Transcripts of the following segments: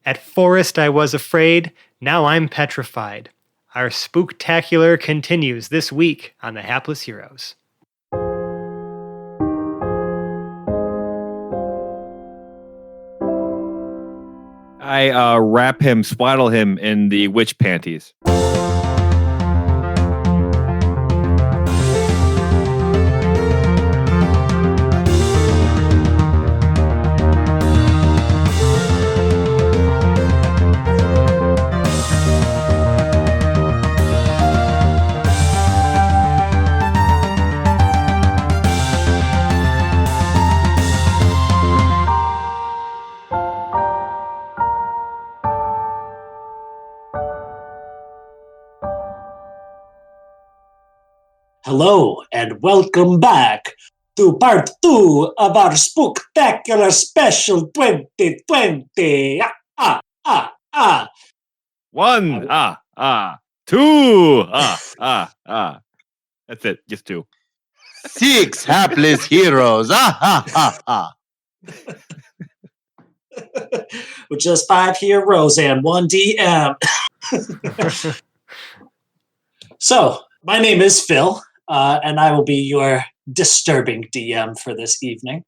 At forest I was afraid, now I'm petrified. Our Spooktacular continues this week on the Hapless Heroes. I wrap him, swaddle him in the witch panties. Hello and welcome back to part 2 of our Spooktacular Special 2020. One, two, That's it, just two. 6 hapless heroes. With just 5 heroes and 1 DM. So, my name is Phil, and I will be your disturbing DM for this evening.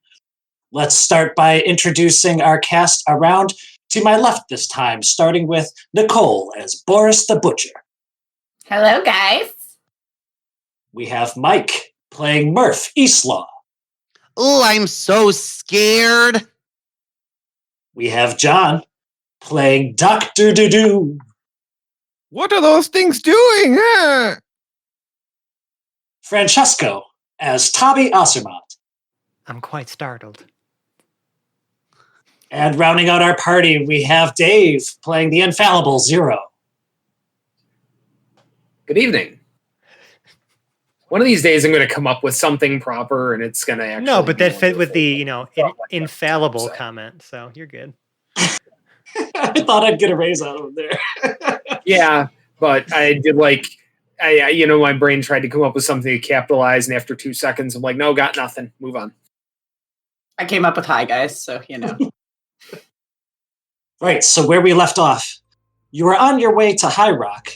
Let's start by introducing our cast around to my left this time, starting with Nicole as Boris the Butcher. Hello, guys. We have Mike playing Murph Eastlaw. Oh, I'm so scared. We have John playing Dr. Doo. What are those things doing? Huh? Francesco as Tabi Osermont. I'm quite startled. And rounding out our party, we have Dave playing the infallible Zero. Good evening. One of these days I'm going to come up with something proper and it's going to actually... No, but that fit with the, like infallible comment, so you're good. I thought I'd get a raise out of there. Yeah, but I did my brain tried to come up with something to capitalize, and after 2 seconds, I'm like, no, got nothing. Move on. I came up with hi, guys, so Right, so where we left off, you were on your way to High Rock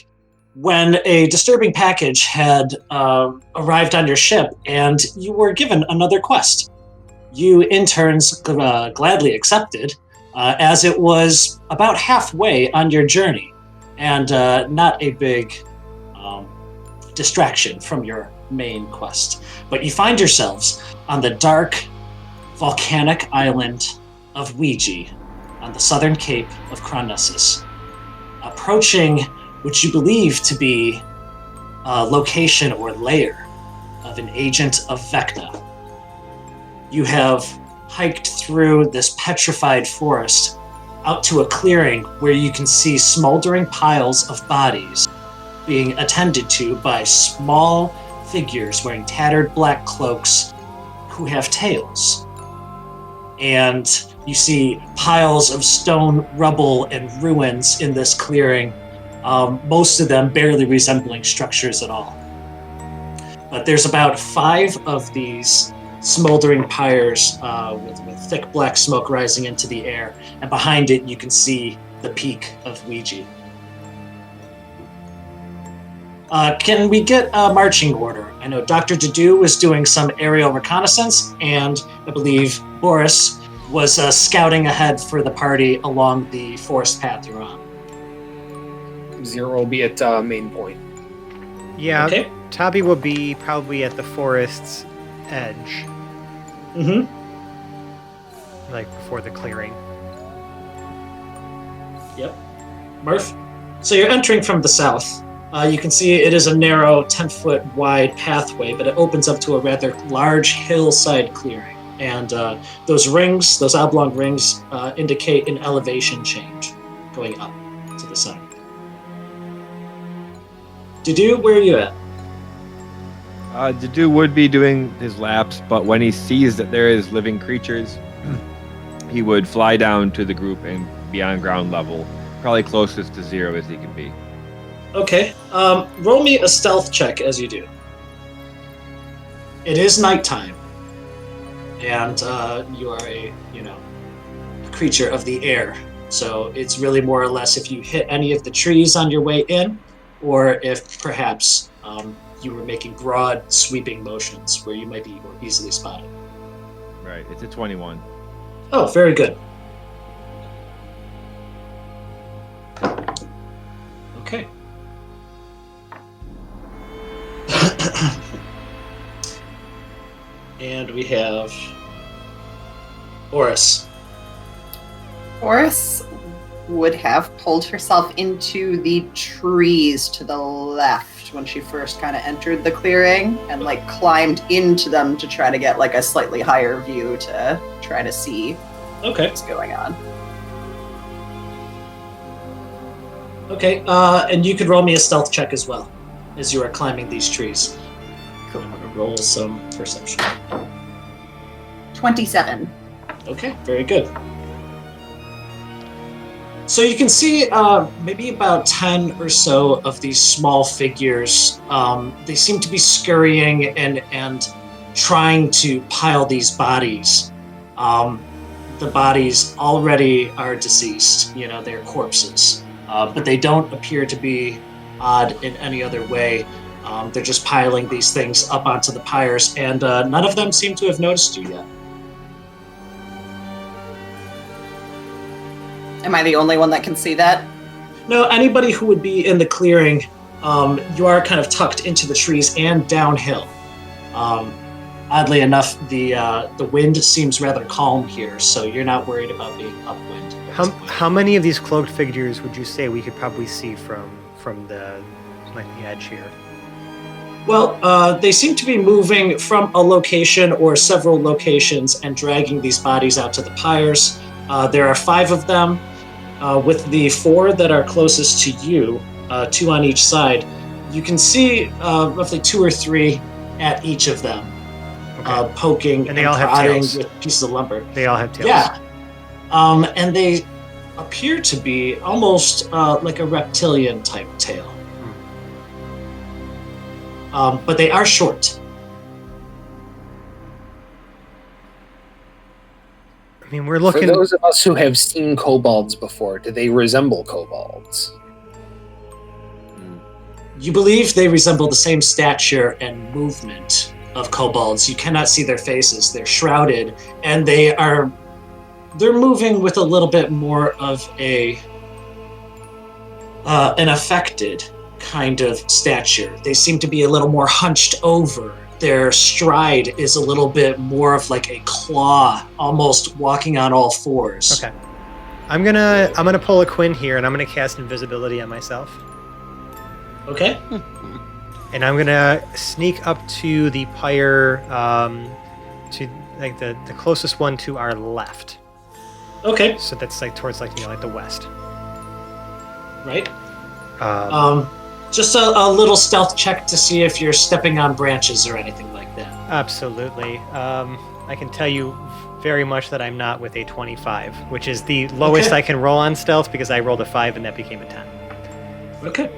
when a disturbing package had arrived on your ship, and you were given another quest. You interns gladly accepted, as it was about halfway on your journey, and not a big distraction from your main quest. But you find yourselves on the dark, volcanic island of Ouija on the southern cape of Chronessus, approaching what you believe to be a location or lair of an agent of Vecna. You have hiked through this petrified forest out to a clearing where you can see smoldering piles of bodies being attended to by small figures wearing tattered black cloaks who have tails. And you see piles of stone rubble and ruins in this clearing, most of them barely resembling structures at all. But there's about 5 of these smoldering pyres with thick black smoke rising into the air, and behind it you can see the peak of Ouija. Can we get a marching order? I know Dr. Dadu was doing some aerial reconnaissance, and I believe Boris was scouting ahead for the party along the forest path you're on. Zero will be at main point. Yeah, Okay. Tabi will be probably at the forest's edge. Mm-hmm. Like before the clearing. Yep. Murph? So you're entering from the south. You can see it is a narrow 10-foot wide pathway, but it opens up to a rather large hillside clearing. And those rings, those oblong rings, indicate an elevation change going up to the side. Dudu, where are you at? Dadu would be doing his laps, but when he sees that there is living creatures, he would fly down to the group and be on ground level, probably closest to Zero as he can be. Okay. Roll me a stealth check as you do. It is nighttime, and you are a creature of the air. So it's really more or less if you hit any of the trees on your way in, or if perhaps you were making broad sweeping motions where you might be more easily spotted. Right. It's a 21. Oh, very good. Okay. And we have Oris. Oris would have pulled herself into the trees to the left when she first kind of entered the clearing and like climbed into them to try to get like a slightly higher view to try to see Okay. what's going on. Okay, and you could roll me a stealth check as well as you are climbing these trees. Cool. I'm going to roll some perception. 27. Okay, very good. So you can see maybe about 10 or so of these small figures. They seem to be scurrying and trying to pile these bodies. The bodies already are deceased, they're corpses. But they don't appear to be odd in any other way. They're just piling these things up onto the pyres, and none of them seem to have noticed you yet. Am I the only one that can see that? No, anybody who would be in the clearing, you are kind of tucked into the trees and downhill. Oddly enough, the wind seems rather calm here, so you're not worried about being upwind. How many of these cloaked figures would you say we could probably see from the edge here? Well, they seem to be moving from a location or several locations and dragging these bodies out to the pyres. There are 5 of them. With the 4 that are closest to you, 2 on each side, you can see roughly 2 or 3 at each of them, poking and they all have prodding tails. with pieces of lumber. They all have tails. Yeah. And they appear to be almost like a reptilian type tail. But they are short. I mean, we're looking. For those of us who have seen kobolds before, do they resemble kobolds? You believe they resemble the same stature and movement of kobolds. You cannot see their faces. They're shrouded, and they're moving with a little bit more of an affected kind of stature. They seem to be a little more hunched over. Their stride is a little bit more of like a claw, almost walking on all fours. Okay. I'm gonna pull a Quinn here, and I'm gonna cast invisibility on myself. Okay. And I'm gonna sneak up to the pyre, to like the closest one to our left. Okay. So that's like towards like the west. Right. Just a little stealth check to see if you're stepping on branches or anything like that. Absolutely. I can tell you very much that I'm not with a 25, which is the lowest Okay. I can roll on stealth because I rolled a 5 and that became a 10. Okay.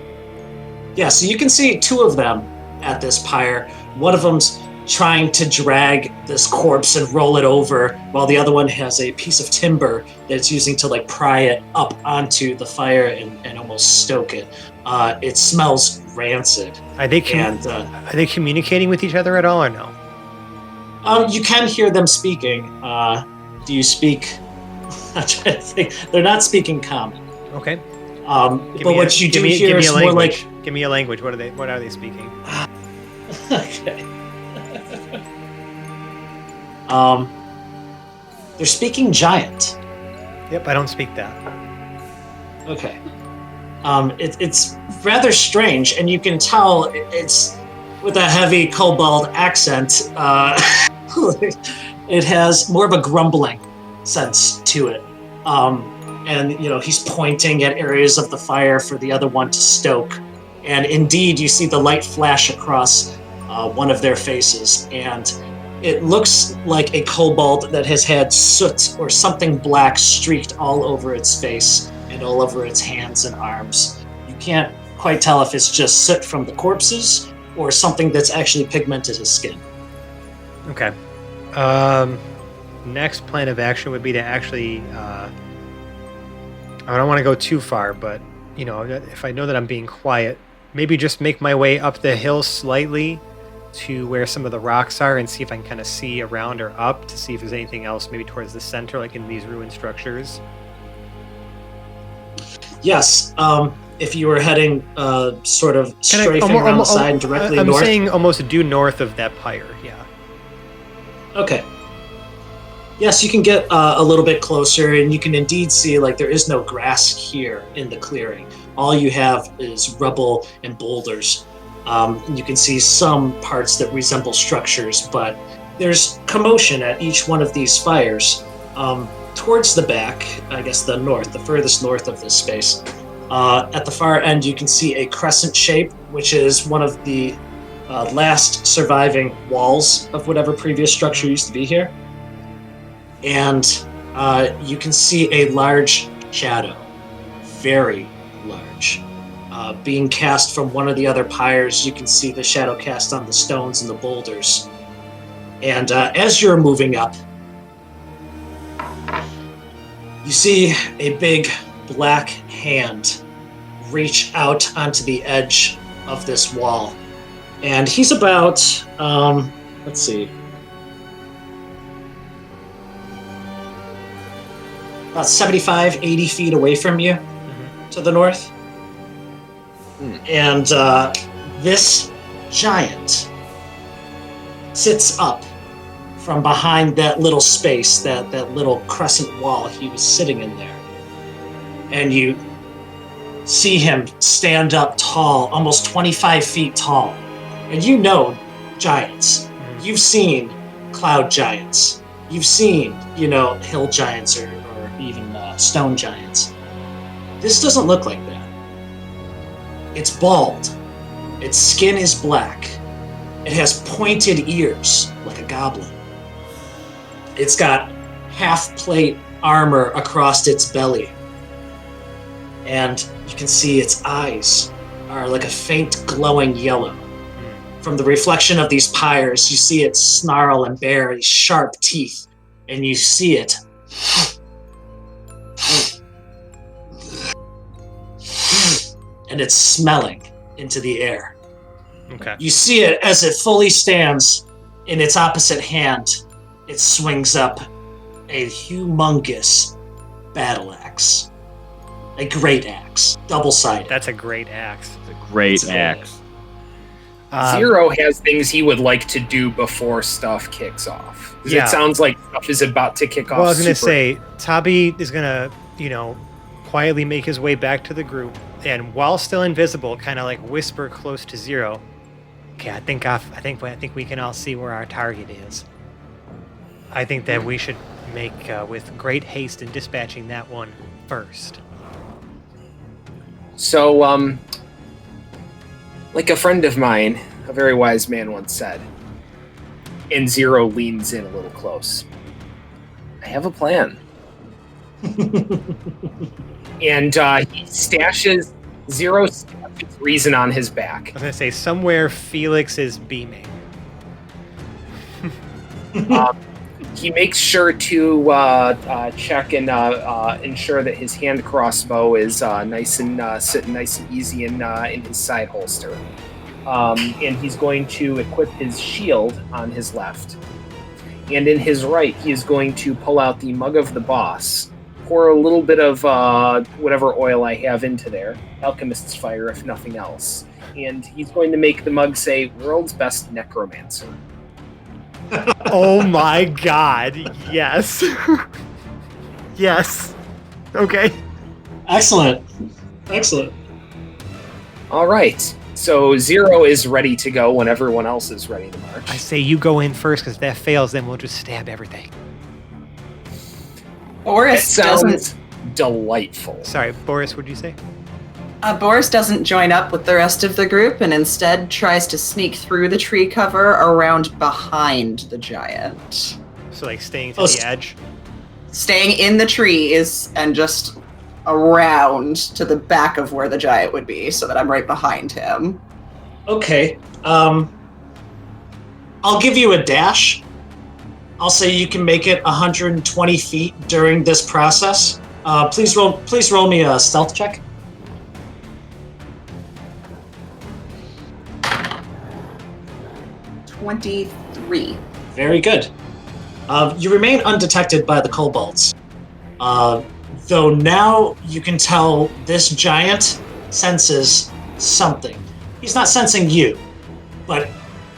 Yeah, so you can see 2 of them at this pyre. One of them's trying to drag this corpse and roll it over, while the other one has a piece of timber that it's using to like pry it up onto the fire and almost stoke it. It smells rancid. Are they And are they communicating with each other at all or no? you can hear them speaking. Do you speak? I'm trying to think. They're not speaking common. Okay. But what you do hear is more like. Give me a language. What are they speaking? Okay. They're speaking giant. Yep, I don't speak that. Okay. It's rather strange, and you can tell it's with a heavy kobold accent. It has more of a grumbling sense to it. And he's pointing at areas of the fire for the other one to stoke. And indeed, you see the light flash across one of their faces, and it looks like a kobold that has had soot or something black streaked all over its face and all over its hands and arms. You can't quite tell if it's just soot from the corpses or something that's actually pigmented his skin. Okay. Next plan of action would be to actually I don't want to go too far, but if I know that I'm being quiet, maybe just make my way up the hill slightly to where some of the rocks are and see if I can kind of see around or up to see if there's anything else maybe towards the center, like in these ruined structures. Yes. If you were heading sort of strafing around the side and directly north. I'm saying almost due north of that pyre, yeah. Okay. Yes, you can get a little bit closer, and you can indeed see like there is no grass here in the clearing. All you have is rubble and boulders. You can see some parts that resemble structures, but there's commotion at each one of these fires. Towards the back, I guess the furthest north of this space, at the far end you can see a crescent shape, which is one of the last surviving walls of whatever previous structure used to be here. And you can see a large shadow, very large. Being cast from one of the other pyres, you can see the shadow cast on the stones and the boulders. And as you're moving up, you see a big black hand reach out onto the edge of this wall. And he's about, let's see, about 75, 80 feet away from you to the north. And this giant sits up from behind that little space, that little crescent wall he was sitting in there. And you see him stand up tall, almost 25 feet tall. And you know giants. You've seen cloud giants. You've seen, hill giants or even stone giants. This doesn't look like that. It's bald. Its skin is black. It has pointed ears like a goblin. It's got half-plate armor across its belly. And you can see its eyes are like a faint glowing yellow. From the reflection of these pyres, you see it snarl and bare these sharp teeth. And you see it and it's smelling into the air. Okay. You see it as it fully stands. In its opposite hand, it swings up a humongous battle axe. A great axe, double-sided. That's a great axe. It's a great axe. Zero has things he would like to do before stuff kicks off. Yeah. It sounds like stuff is about to kick off. Well, I was going to say, Tabi is going to, quietly make his way back to the group, and while still invisible, kind of like whisper close to Zero. Okay, I think we can all see where our target is. I think that we should make with great haste in dispatching that one first. So, like a friend of mine, a very wise man once said, and Zero leans in a little close. I have a plan. And he stashes Zero's reason on his back. I was going to say, somewhere Felix is beaming. He makes sure to check and ensure that his hand crossbow is nice and sitting nice and easy in his side holster. And he's going to equip his shield on his left. And in his right, he is going to pull out the Mug of the Boss, pour a little bit of whatever oil I have into there, Alchemist's Fire if nothing else. And he's going to make the mug say, "World's Best Necromancer." Oh my god, yes. Yes. Okay. Excellent. All right. So Zero is ready to go when everyone else is ready to march. I say you go in first, because if that fails, then we'll just stab everything. Boris That doesn't. sounds delightful. Sorry, Boris, what'd you say? Boris doesn't join up with the rest of the group and instead tries to sneak through the tree cover around behind the giant. So, like, staying to the edge? Staying in the trees and just around to the back of where the giant would be, so that I'm right behind him. Okay. I'll give you a dash. I'll say you can make it 120 feet during this process. Please roll me a stealth check. 23. Very good. You remain undetected by the kobolds. Though now you can tell this giant senses something. He's not sensing you, but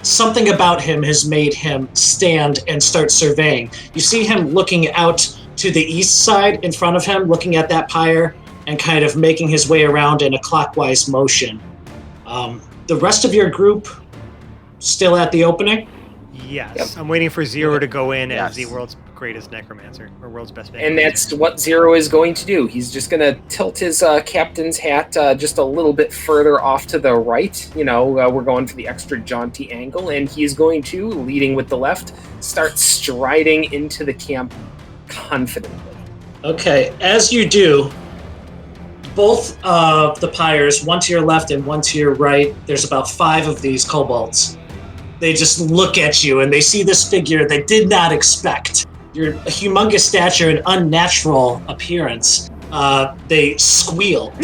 something about him has made him stand and start surveying. You see him looking out to the east side in front of him, looking at that pyre, and kind of making his way around in a clockwise motion. The rest of your group still at the opening? Yes. Yep. I'm waiting for Zero to go in Yes. as the world's greatest necromancer, or world's best necromancer. And that's what Zero is going to do. He's just going to tilt his captain's hat just a little bit further off to the right. We're going for the extra jaunty angle, and he's going to, leading with the left, start striding into the camp confidently. Okay, as you do, both of the pyres, one to your left and one to your right, there's about 5 of these kobolds. They just look at you and they see this figure they did not expect. Your humongous stature and unnatural appearance. They squeal.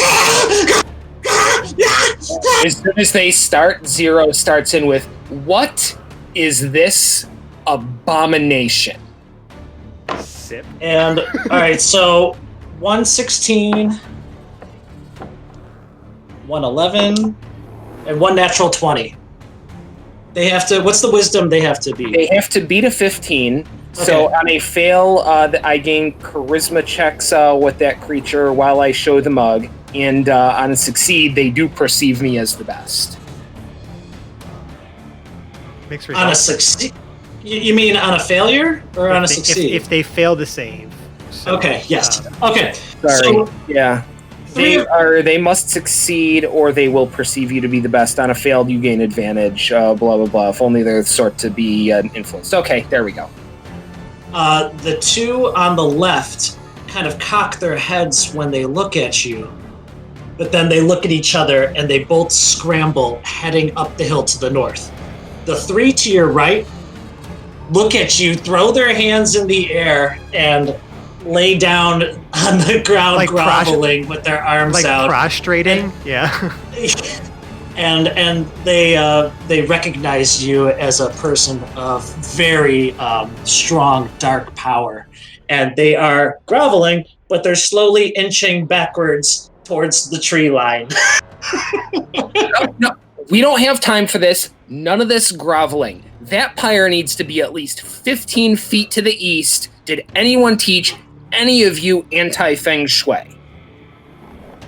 As soon as they start, Zero starts in with, "What is this abomination?" Sip. And, alright, so 116, 111, and 1 natural 20. They have to, what's the wisdom they have to beat? They have to beat a 15. So Okay. on a fail, I gain charisma checks with that creature while I show the mug. And on a succeed, they do perceive me as the best. Mixed On a results. succeed? You mean on a failure or on a succeed? If they fail to save. So, Okay, yes. Okay. Sorry. So, Yeah. They must succeed or they will perceive you to be the best. On a failed, you gain advantage, blah, blah, blah. If only they're the sort to be influenced. Okay, there we go. the 2 on the left kind of cock their heads when they look at you, but then they look at each other and they both scramble, heading up the hill to the north. The 3 to your right look at you, throw their hands in the air, and lay down on the ground, Like groveling with their arms like out. prostrating. Yeah. And they recognize you as a person of very strong dark power, and they are groveling, but they're slowly inching backwards towards the tree line. No, we don't have time for this. None of this groveling. That pyre needs to be at least 15 feet to the east. Did anyone teach any of you anti-feng shui?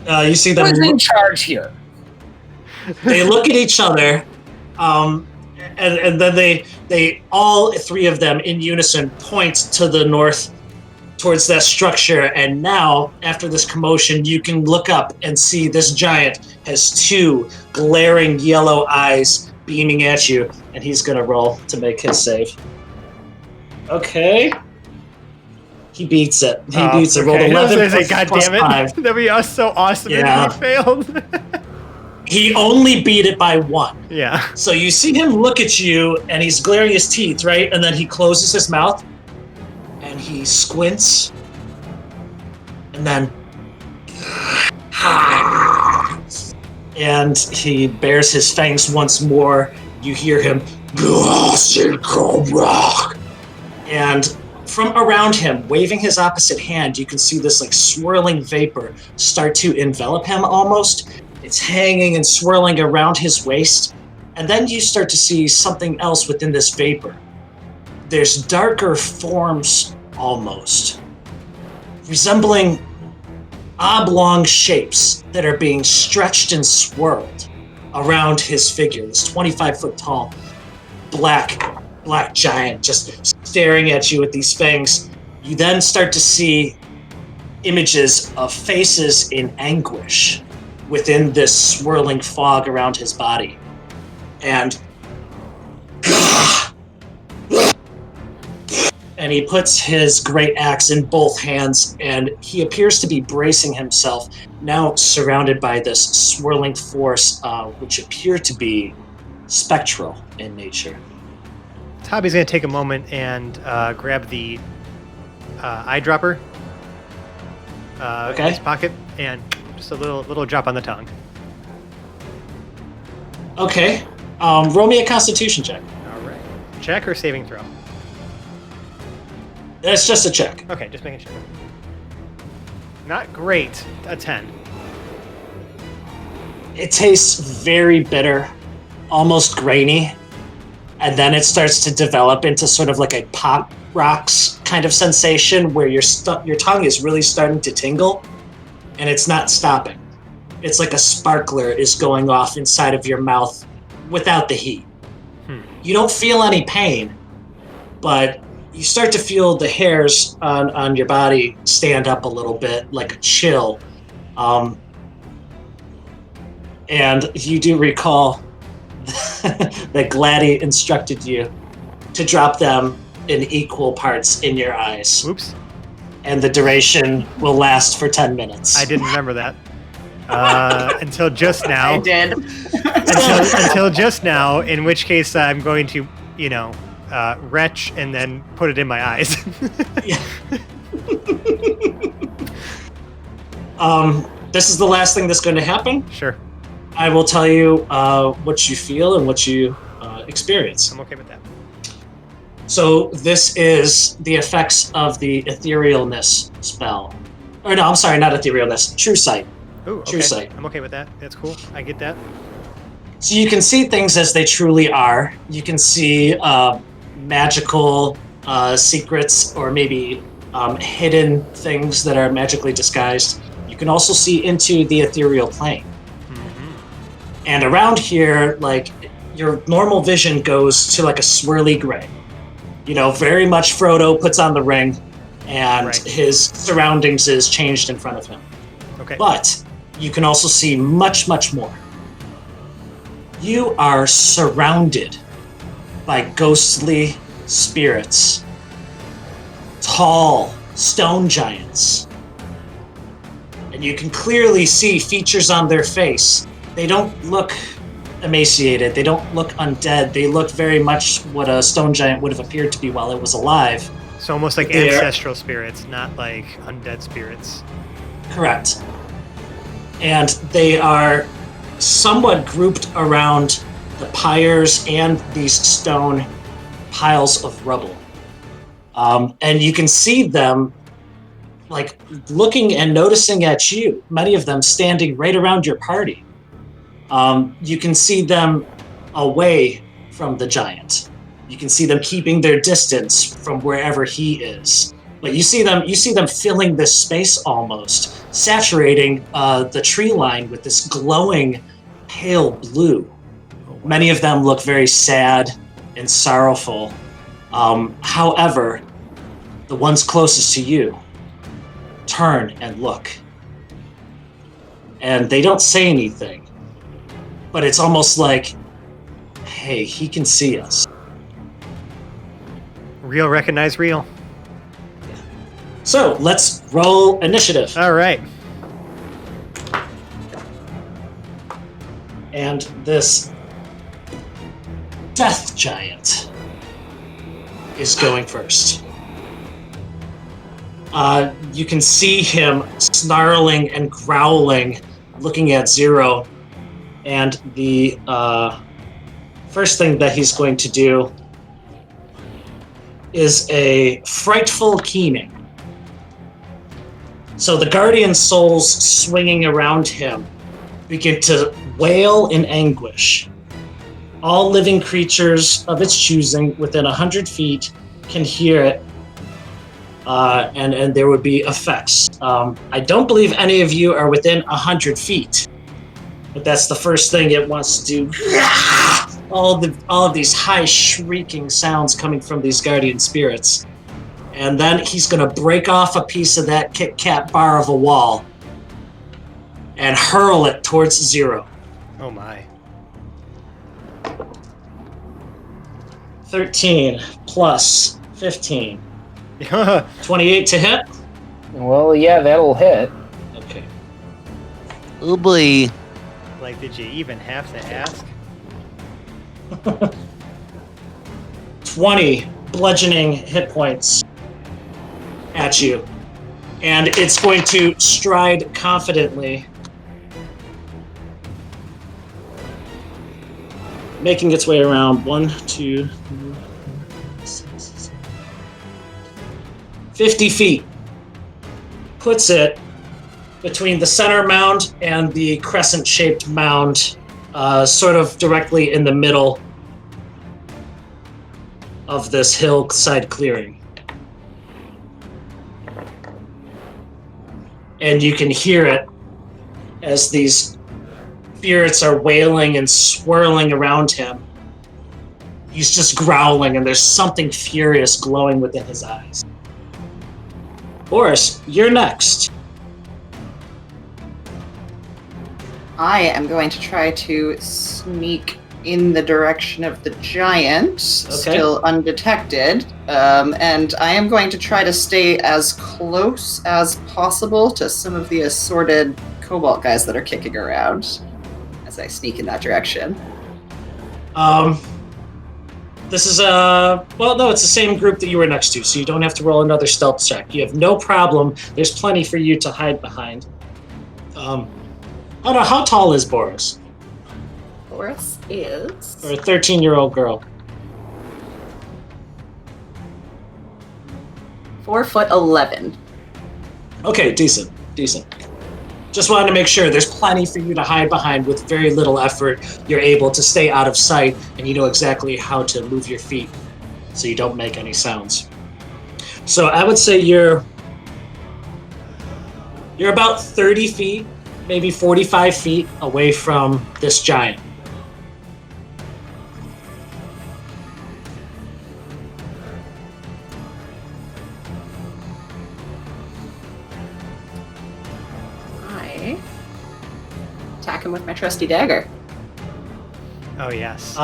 You see them. Who's in charge here? They look at each other, and then they all 3 of them in unison point to the north towards that structure. And now, after this commotion, you can look up and see this giant has 2 glaring yellow eyes beaming at you, and he's gonna roll to make his save. Okay. He beats it. He beats it. Rolled 11 I was gonna say, God plus damn it. 5. That'd be so awesome Yeah. if he failed. He only beat it by 1. Yeah. So you see him look at you, and he's glaring his teeth, right? And then he closes his mouth, and he squints, and then, and he bares his fangs once more. You hear him, and from around him, waving his opposite hand, you can see this like swirling vapor start to envelop him almost. It's hanging and swirling around his waist. And then you start to see something else within this vapor. There's darker forms almost, resembling oblong shapes that are being stretched and swirled around his figure. This 25-foot tall, black giant just staring at you with these fangs. You then start to see images of faces in anguish within this swirling fog around his body. And he puts his great axe in both hands, and he appears to be bracing himself, now surrounded by this swirling force, which appear to be spectral in nature. Tabby's gonna take a moment and grab the eyedropper Okay. his pocket, and just a little drop on the tongue. Okay. Roll me a Constitution check. All right. Check or saving throw? It's just a check. Okay, just making sure. Not great. A 10. It tastes very bitter, almost grainy, and then it starts to develop into sort of like a pop rocks kind of sensation where your tongue is really starting to tingle, and it's not stopping. It's like a sparkler is going off inside of your mouth without the heat. You don't feel any pain, but you start to feel the hairs on your body stand up a little bit, like a chill. And you do recall that Gladdy instructed you to drop them in equal parts in your eyes. Oops. And the duration will last for 10 minutes. I didn't remember that. Until just now. I did. until just now, in which case I'm going to, retch and then put it in my eyes. Yeah. This is the last thing that's going to happen. Sure. I will tell you what you feel and what you experience. I'm okay with that. So this is the effects of the etherealness spell. Or no, I'm sorry, not etherealness. True sight. Ooh, okay. True sight. I'm okay with that. That's cool. I get that. So you can see things as they truly are. You can see magical secrets or maybe hidden things that are magically disguised. You can also see into the ethereal plane. And around here, like, your normal vision goes to like a swirly gray. Very much Frodo puts on the ring, and Right. his surroundings is changed in front of him. Okay. But you can also see much, much more. You are surrounded by ghostly spirits, tall stone giants. And you can clearly see features on their face. They don't look emaciated. They don't look undead. They look very much what a stone giant would have appeared to be while it was alive. So almost like They're- ancestral spirits, not like undead spirits. Correct. And they are somewhat grouped around the pyres and these stone piles of rubble. And you can see them like looking and noticing at you, many of them standing right around your party. You can see them away from the giant. You can see them keeping their distance from wherever he is. But you see them filling this space almost, saturating the tree line with this glowing pale blue. Many of them look very sad and sorrowful. However, the ones closest to you turn and look. And they don't say anything, but it's almost like, hey, he can see us. Real recognize real. So let's roll initiative. All right. And this death giant is going first. You can see him snarling and growling, looking at Zero. And the first thing that he's going to do is a frightful keening. So the guardian souls swinging around him begin to wail in anguish. All living creatures of its choosing within 100 feet can hear it, and there would be effects. I don't believe any of you are within 100 feet, but that's the first thing it wants to do. All of these high shrieking sounds coming from these guardian spirits. And then he's going to break off a piece of that Kit Kat bar of a wall and hurl it towards Zero. Oh my. 13 plus 15. 28 to hit? Well, yeah, that'll hit. Okay. Oh boy. Like, did you even have to ask? 20 bludgeoning hit points at you. And it's going to stride confidently, making its way around 1, 2, 3, 4, 5, 6, 7, 50 feet. Puts it between the center mound and the crescent-shaped mound, sort of directly in the middle of this hillside clearing. And you can hear it as these spirits are wailing and swirling around him. He's just growling, and there's something furious glowing within his eyes. Boris, you're next. I am going to try to sneak in the direction of the giant, still undetected, and I am going to try to stay as close as possible to some of the assorted cobalt guys that are kicking around as I sneak in that direction. This is it's the same group that you were next to, so you don't have to roll another stealth check. You have no problem. There's plenty for you to hide behind. I don't know, how tall is Boris? Boris is... Or a 13-year-old girl? 4'11". Okay, decent. Just wanted to make sure there's plenty for you to hide behind. With very little effort, you're able to stay out of sight, and you know exactly how to move your feet so you don't make any sounds. So I would say you're about 30 feet, maybe 45 feet away from this giant. Attack him with my trusty dagger. Oh, yes.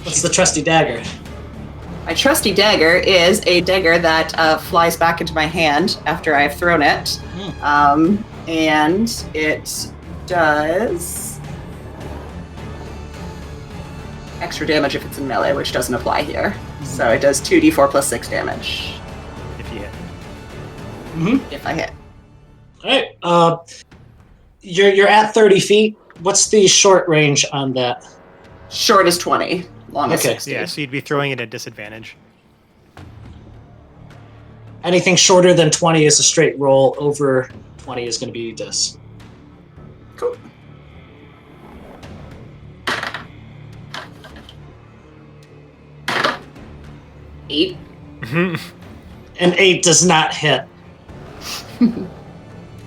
What's the trusty dagger? My trusty dagger is a dagger that flies back into my hand after I've thrown it. And it does extra damage if it's in melee, which doesn't apply here. So it does 2d4 plus 6 damage. If you hit. If I hit. All right. You're at 30 feet. What's the short range on that? Short is 20. Long is 60. Yeah, so you'd be throwing it at disadvantage. Anything shorter than 20 is a straight roll. Over 20 is going to be dis. Cool. Eight. An 8 does not hit.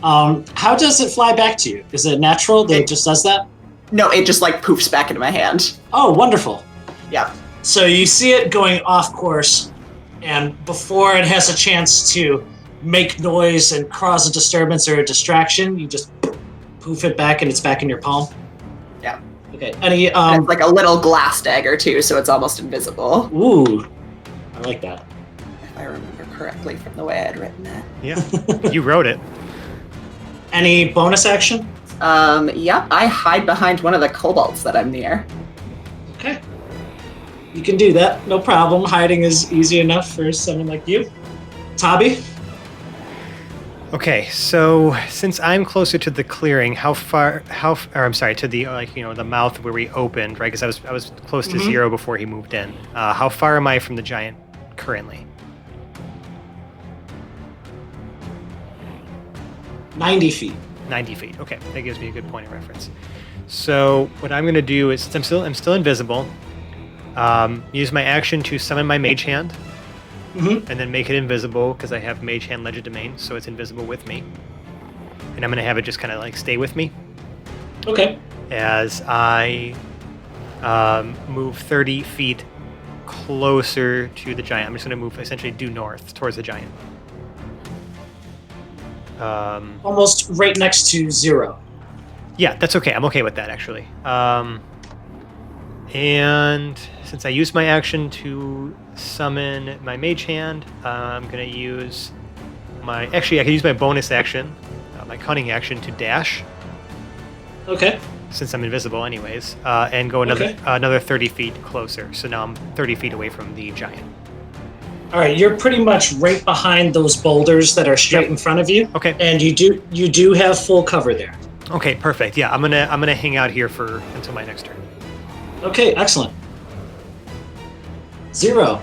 How does it fly back to you? Is it natural that it just does that? No, it just like poofs back into my hand. Oh, wonderful. Yeah. So you see it going off course, and before it has a chance to make noise and cause a disturbance or a distraction, you just poof it back and it's back in your palm? Yeah. Okay. Any And it's like a little glass dagger too, so it's almost invisible. Ooh. I like that. If I remember correctly from the way I had written that. Yeah, you wrote it. Any bonus action? Yeah, I hide behind one of the kobolds that I'm near. Okay. You can do that. No problem. Hiding is easy enough for someone like you. Tabi? Okay, so since I'm closer to the clearing, to the the mouth where we opened, right? Because I was close to 0 before he moved in. How far am I from the giant currently? 90 feet. 90 feet. Okay, that gives me a good point of reference. So what I'm going to do is, since I'm still invisible, use my action to summon my mage hand, and then make it invisible because I have mage hand legend domain, so it's invisible with me. And I'm going to have it just kind of like stay with me. Okay. As I move 30 feet closer to the giant. I'm just going to move essentially due north towards the giant. Almost right next to 0. Yeah, that's okay. I'm okay with that, actually. And since I used my action to summon my mage hand, I'm going to use my... Actually, I can use my bonus action, my cunning action, to dash. Okay. Since I'm invisible anyways, and go another 30 feet closer. So now I'm 30 feet away from the giant. All right, you're pretty much right behind those boulders that are straight in front of you. Okay. And you do have full cover there. Okay, perfect. Yeah, I'm gonna hang out here until my next turn. Okay, excellent. 0.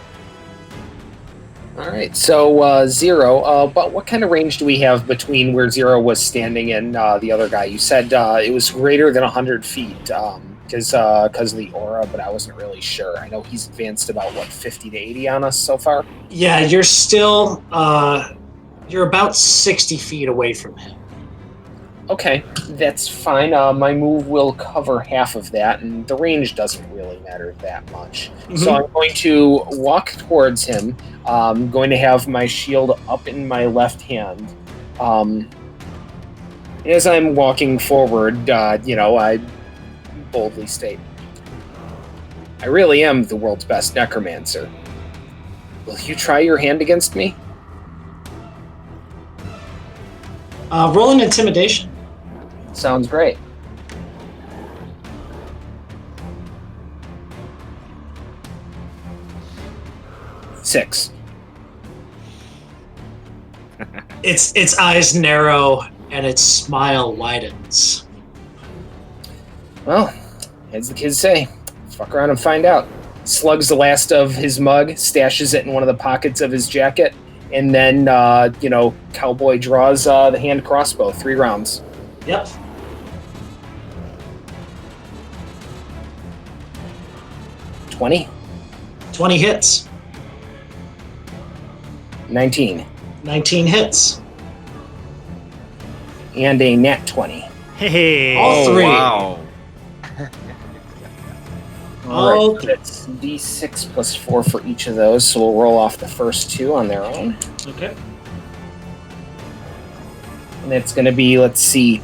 All right, so 0. But what kind of range do we have between where 0 was standing and the other guy? You said it was greater than 100 feet because of the aura, but I wasn't really sure. I know he's advanced about, 50 to 80 on us so far? Yeah, you're still you're about 60 feet away from him. Okay, that's fine. My move will cover half of that, and the range doesn't really matter that much. So I'm going to walk towards him. I'm going to have my shield up in my left hand. As I'm walking forward, I boldly state, I really am the world's best necromancer. Will you try your hand against me? Roll an intimidation. Sounds great. Six. Its eyes narrow and its smile widens. Well, as the kids say, fuck around and find out. Slugs the last of his mug, stashes it in one of the pockets of his jacket, and then, Cowboy draws the hand crossbow, 3 rounds. Yep. 20. 20 hits. 19. 19 hits. And a nat 20. Hey. All 3. Wow. All Right, that's d6 plus 4 for each of those, so we'll roll off the first 2 on their own. Okay. And it's going to be,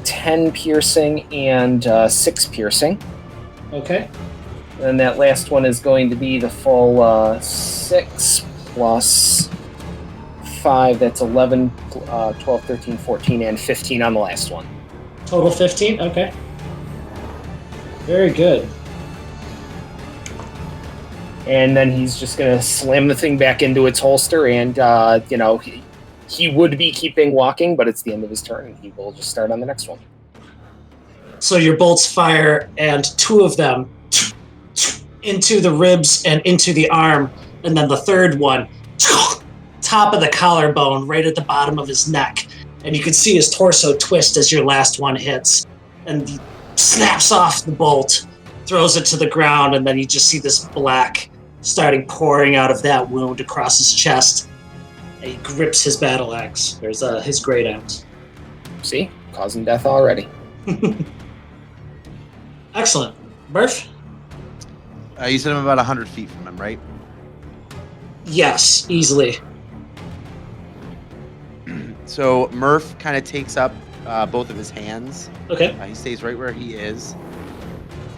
10 piercing and 6 piercing. Okay. And that last one is going to be the full 6 plus 5. That's 11, 12, 13, 14, and 15 on the last one. Total 15? Okay. Very good. And then he's just going to slam the thing back into its holster, and, he would be keeping walking, but it's the end of his turn, and he will just start on the next one. So your bolts fire, and 2 of them into the ribs and into the arm, and then the third one, top of the collarbone, right at the bottom of his neck. And you can see his torso twist as your last one hits. And he snaps off the bolt, throws it to the ground, and then you just see this black starting pouring out of that wound across his chest. And he grips his battle axe. There's his great axe. See? Causing death already. Excellent. Murph? You said I'm about 100 feet from him, right? Yes, easily. So Murph kind of takes up both of his hands. Okay. He stays right where he is.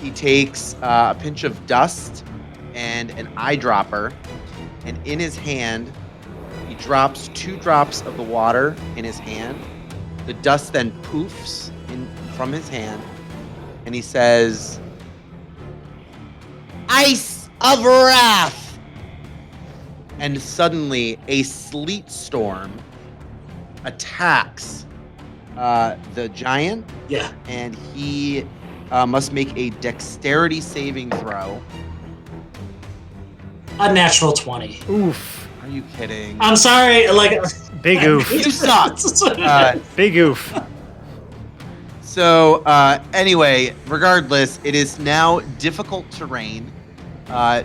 He takes a pinch of dust and an eyedropper, and in his hand, he drops 2 drops of the water in his hand. The dust then poofs from his hand, and he says, "Ice of Wrath!" And suddenly, a sleet storm attacks the giant, Yeah. and he must make a dexterity saving throw. A natural 20. Oof. Are you kidding? I'm sorry, Big oof. You suck. Big oof. So anyway, regardless, it is now difficult terrain.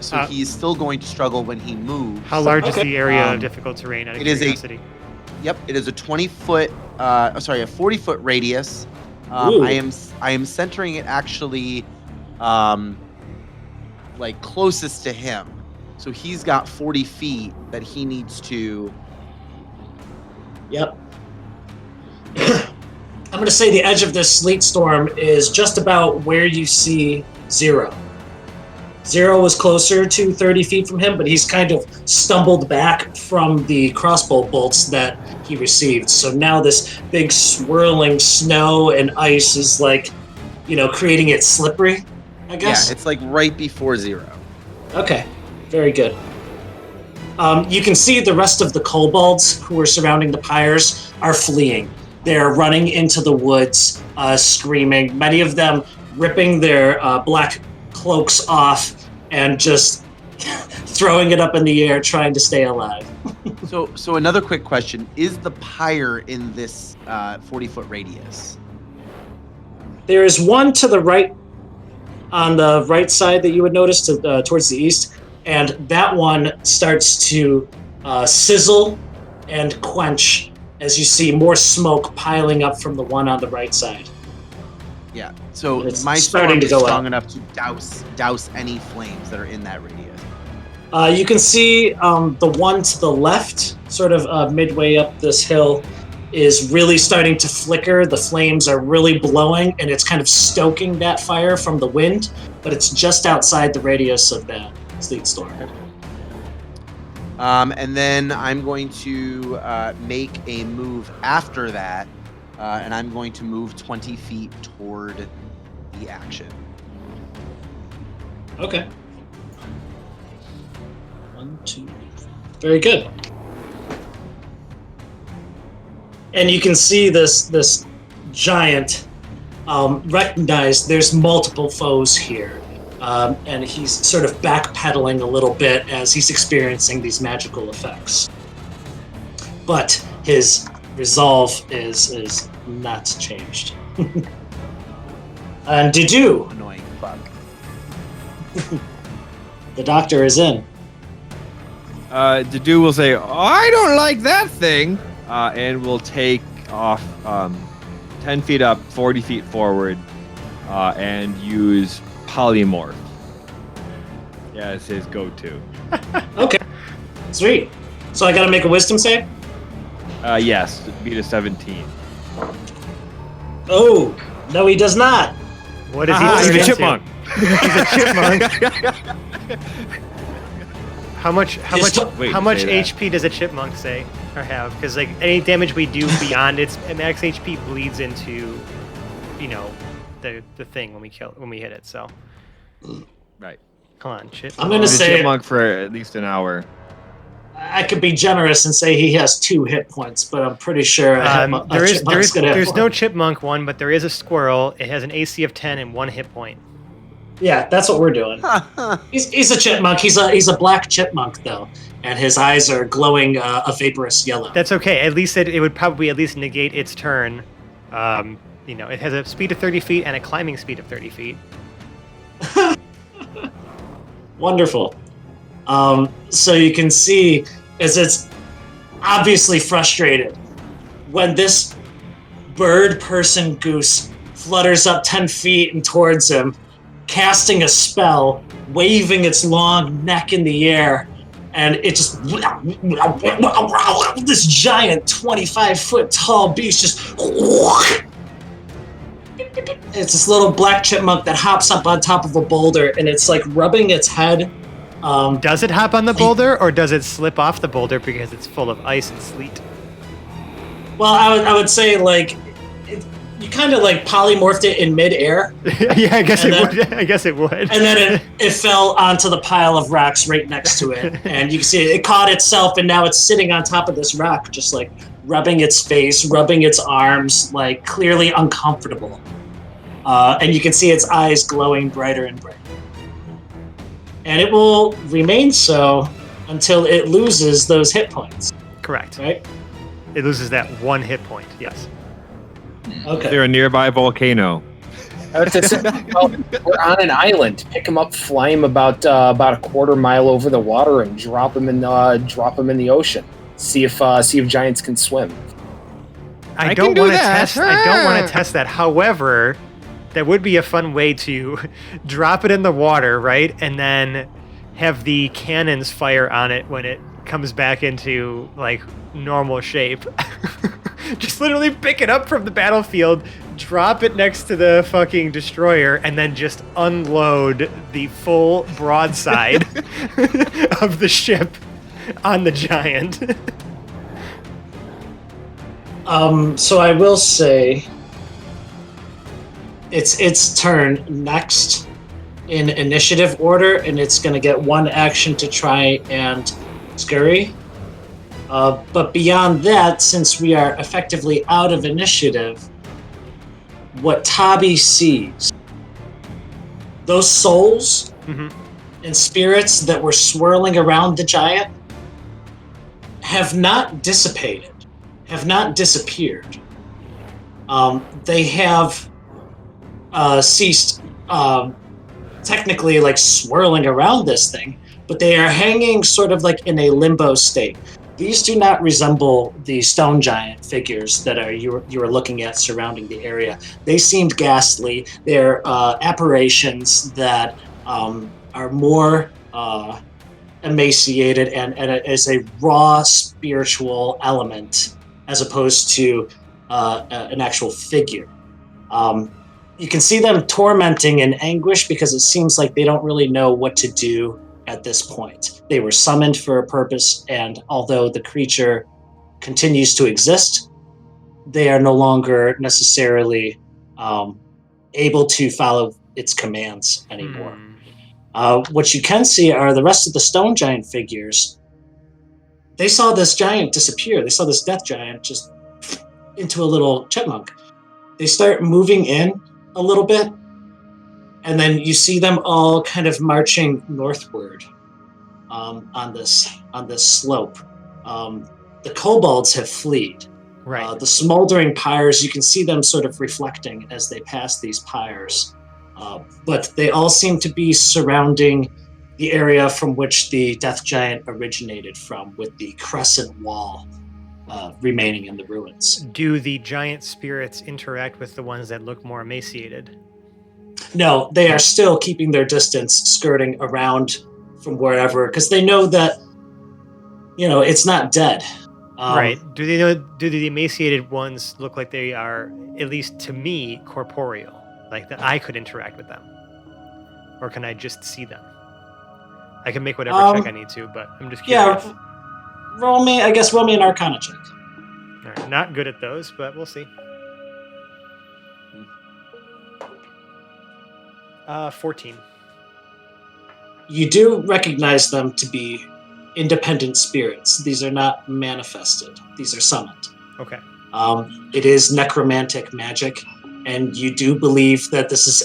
So he is still going to struggle when he moves. How large is Okay. the area of difficult terrain? Out of it is a- curiosity. Yep, it is a 20-foot, a 40-foot radius. Ooh. I am centering it actually, closest to him. So he's got 40 feet that he needs to. Yep. I'm going to say the edge of this sleet storm is just about where you see 0. 0 was closer to 30 feet from him, but he's kind of stumbled back from the crossbow bolts that he received. So now this big swirling snow and ice is creating it slippery, I guess. Yeah, it's like right before 0. Okay, very good. You can see the rest of the kobolds who are surrounding the pyres are fleeing. They're running into the woods, screaming, many of them ripping their black cloaks off and just throwing it up in the air, trying to stay alive. So another quick question. Is the pyre in this 40-foot radius? There is one to the right, on the right side that you would notice towards the east, and that one starts to sizzle and quench as you see more smoke piling up from the one on the right side. Yeah. So It's my starting storm to is go strong up. enough to douse any flames that are in that radius. You can see the one to the left, sort of midway up this hill, is really starting to flicker. The flames are really blowing, and it's kind of stoking that fire from the wind, but it's just outside the radius of that sleet storm. And then I'm going to make a move after that, and I'm going to move 20 feet toward the action. Okay. 1, 2, 3. Very good. And you can see this giant recognize there's multiple foes here. And he's sort of backpedaling a little bit as he's experiencing these magical effects. But his resolve is not changed. And Dudu, Annoying fuck. the doctor is in. Dedu will say, I don't like that thing, and will take off 10 feet up, 40 feet forward, and use polymorph. Yeah, it's his go-to. Okay, sweet. So I gotta make a wisdom save? Yes, beat a 17. Oh, no he does not. What is he He's turn a into? chipmunk. He's a chipmunk. How much Wait, how much say that. HP does a chipmunk say or have? Because like any damage we do beyond its max HP bleeds into, you know, the thing when we hit it. So Right. come on, chip. I'm gonna He's a say chipmunk for at least an hour. I could be generous and say he has 2 hit points, but I'm pretty sure There's no chipmunk one, but there is a squirrel. It has an AC of 10 and 1 hit point. Yeah, that's what we're doing. He's a chipmunk. He's a black chipmunk though, and his eyes are glowing a vaporous yellow. That's okay. At least it would probably at least negate its turn. You know, it has a speed of 30 feet and a climbing speed of 30 feet. Wonderful. So you can see as it's obviously frustrated when this bird person goose flutters up 10 feet and towards him, casting a spell, waving its long neck in the air, and it just this giant 25-foot tall beast just it's this little black chipmunk that hops up on top of a boulder, and it's like rubbing its head. Does it hop on the boulder, or does it slip off the boulder because it's full of ice and sleet? Well, I would say like you kind of like polymorphed it in midair, Yeah, I guess And it then- would. I guess it would. and then it fell onto the pile of rocks right next to it, and you can see it caught itself, and now it's sitting on top of this rock, just like rubbing its face, rubbing its arms, like clearly uncomfortable. And you can see its eyes glowing brighter and brighter. And it will remain so until it loses those hit points, Correct. right? It loses that 1 hit point. Yes. Okay. They're a nearby volcano. I would say, well, we're on an island. Pick him up, fly him about a quarter mile over the water, and drop him in the ocean. See if giants can swim. I can don't do want to that. test. I don't want to test that. However, that would be a fun way to drop it in the water, right, and then have the cannons fire on it when it comes back into like normal shape. Just literally pick it up from the battlefield, drop it next to the fucking destroyer, and then just unload the full broadside of the ship on the giant. So I will say it's its turn next in initiative order, and it's going to get 1 action to try and scurry. But beyond that, since we are effectively out of initiative, what Tabi sees, those souls and spirits that were swirling around the giant have not dissipated, have not disappeared. They have ceased technically like swirling around this thing, but they are hanging sort of like in a limbo state. These do not resemble the stone giant figures that you were looking at surrounding the area. They seemed ghastly. They're apparitions that are more emaciated and as a raw spiritual element as opposed to an actual figure. You can see them tormenting in anguish because it seems like they don't really know what to do at this point. They were summoned for a purpose, and although the creature continues to exist, they are no longer necessarily able to follow its commands anymore. What you can see are the rest of the stone giant figures. They saw this giant disappear. They saw this death giant just into a little chipmunk. They start moving in a little bit, and then you see them all kind of marching northward on this slope. The kobolds have fled. Right. The smoldering pyres, you can see them sort of reflecting as they pass these pyres. But they all seem to be surrounding the area from which the death giant originated from, with the crescent wall remaining in the ruins. Do the giant spirits interact with the ones that look more emaciated? No, they are still keeping their distance, skirting around from wherever, because they know that, it's not dead. Right. Do the emaciated ones look like they are, at least to me, corporeal? Like that I could interact with them? Or can I just see them? I can make whatever check I need to, but I'm just curious. Yeah, roll me an Arcana check. All right, not good at those, but we'll see. 14. You do recognize them to be independent spirits. These are not manifested. These are summoned. Okay. It is necromantic magic, and you do believe that this is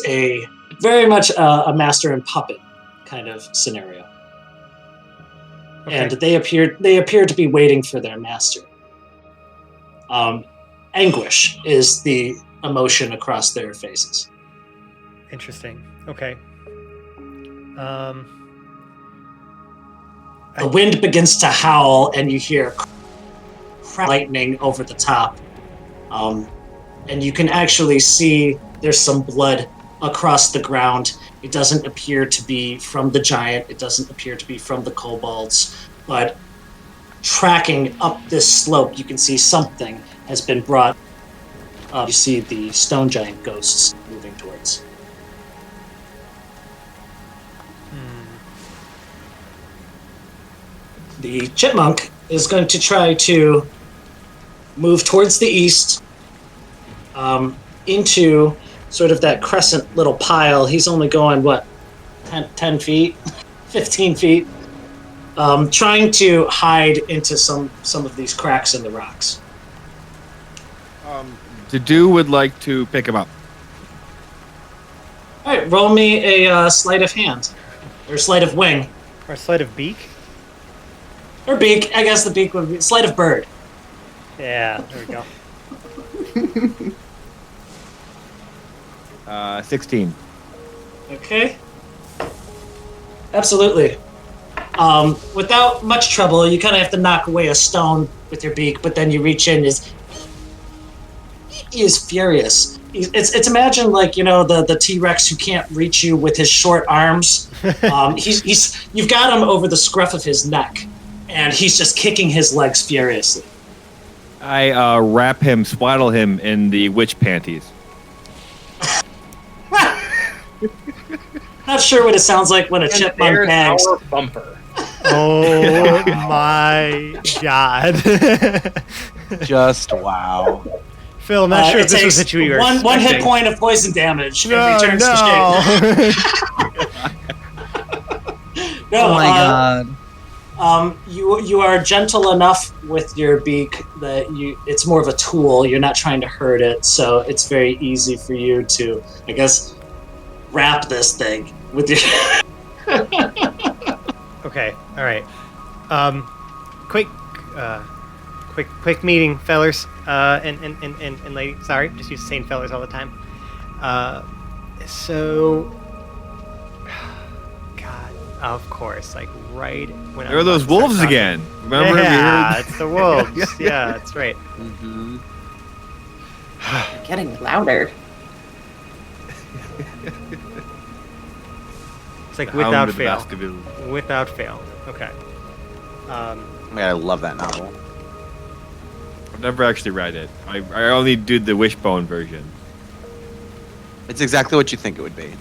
very much a master and puppet kind of scenario. Okay. And they appear to be waiting for their master. Anguish is the emotion across their faces. Interesting. Okay. The wind begins to howl, and you hear lightning over the top. And you can actually see there's some blood across the ground. It doesn't appear to be from the giant. It doesn't appear to be from the kobolds. But tracking up this slope, you can see something has been brought up. You see the stone giant ghosts moving towards. The chipmunk is going to try to move towards the east into sort of that crescent little pile. He's only going, 10 feet? 15 feet? Trying to hide into some of these cracks in the rocks. Dedu would like to pick him up. All right, roll me a sleight of hand. Or sleight of wing. Or a sleight of beak? Or beak. I guess the beak would be sleight of bird. Yeah, there we go. 16. Okay. Absolutely. Without much trouble, you kind of have to knock away a stone with your beak, but then you reach in. He is furious. It's imagine like the T-Rex who can't reach you with his short arms. You've got him over the scruff of his neck, and he's just kicking his legs furiously. I wrap him, swaddle him in the witch panties. Not sure what it sounds like when a chipmunk bags. Our bumper. Oh my god. Just wow. Phil, I'm not sure if this was the situation you were one hit expecting. point of poison damage and No, returns to shape. no. No, Oh my god. You are gentle enough with your beak that it's more of a tool. You're not trying to hurt it, so it's very easy for you to, I guess, wrap this thing with your. Okay. All right. Quick, quick meeting, fellers. And lady. Sorry, just used to saying fellers all the time. So, God, of course, like right when There are those wolves again. Remember? Yeah, it's the wolves. Yeah, that's right. Mm-hmm. They're getting louder. It's like The without Hound of the fail. Baskerville. Without fail. Okay. Oh my God, I love that novel. I've never actually read it. I only did the Wishbone version. It's exactly what you think it would be.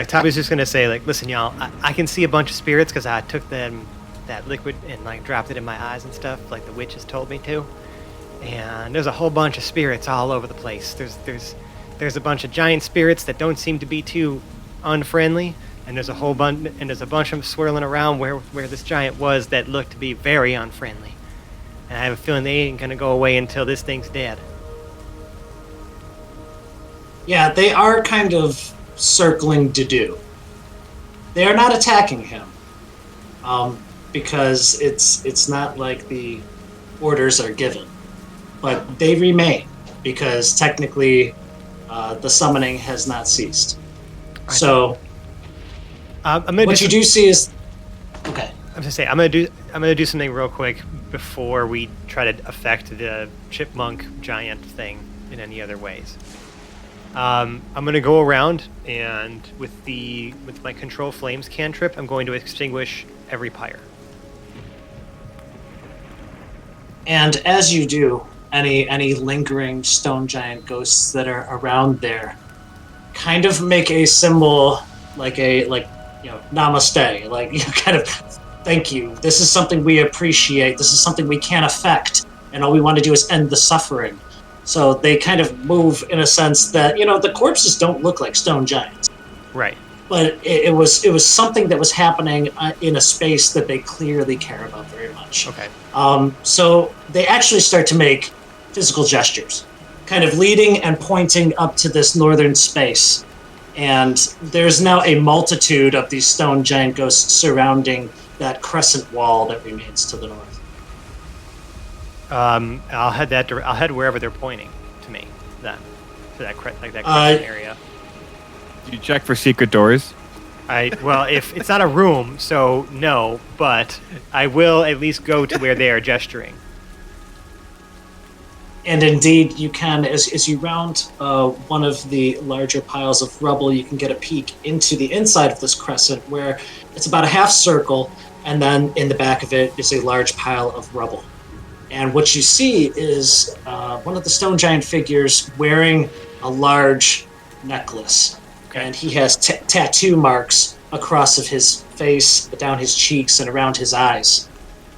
Tommy's just gonna say, like, listen, y'all, I can see a bunch of spirits because I took that liquid and like dropped it in my eyes and stuff, like the witches told me to. And there's a whole bunch of spirits all over the place. There's a bunch of giant spirits that don't seem to be too unfriendly, and there's a bunch of them swirling around where this giant was that looked to be very unfriendly. And I have a feeling they ain't gonna go away until this thing's dead. Yeah, they are kind of circling Dedu. They are not attacking him, because it's not like the orders are given, but they remain because technically the summoning has not ceased. So what you do see is okay. I'm gonna say I'm gonna do something real quick before we try to affect the chipmunk giant thing in any other ways. I'm gonna go around and with my control flames cantrip, I'm going to extinguish every pyre. And as you do, any lingering stone giant ghosts that are around there kind of make a symbol like namaste, like kind of thank you. This is something we appreciate. This is something we can't affect, and all we want to do is end the suffering. So they kind of move in a sense that the corpses don't look like stone giants, Right. but it was something that was happening in a space that they clearly care about very much. Okay. So they actually start to make physical gestures, kind of leading and pointing up to this northern space. And there's now a multitude of these stone giant ghosts surrounding that crescent wall that remains to the north. I'll head wherever they're pointing to me then, to that crescent area. Do you check for secret doors? If it's not a room, so no, but I will at least go to where they are gesturing. And indeed, you can, as you round one of the larger piles of rubble, you can get a peek into the inside of this crescent, where it's about a half circle, and then in the back of it is a large pile of rubble. And what you see is one of the stone giant figures wearing a large necklace. Okay. And he has tattoo marks across of his face, down his cheeks, and around his eyes.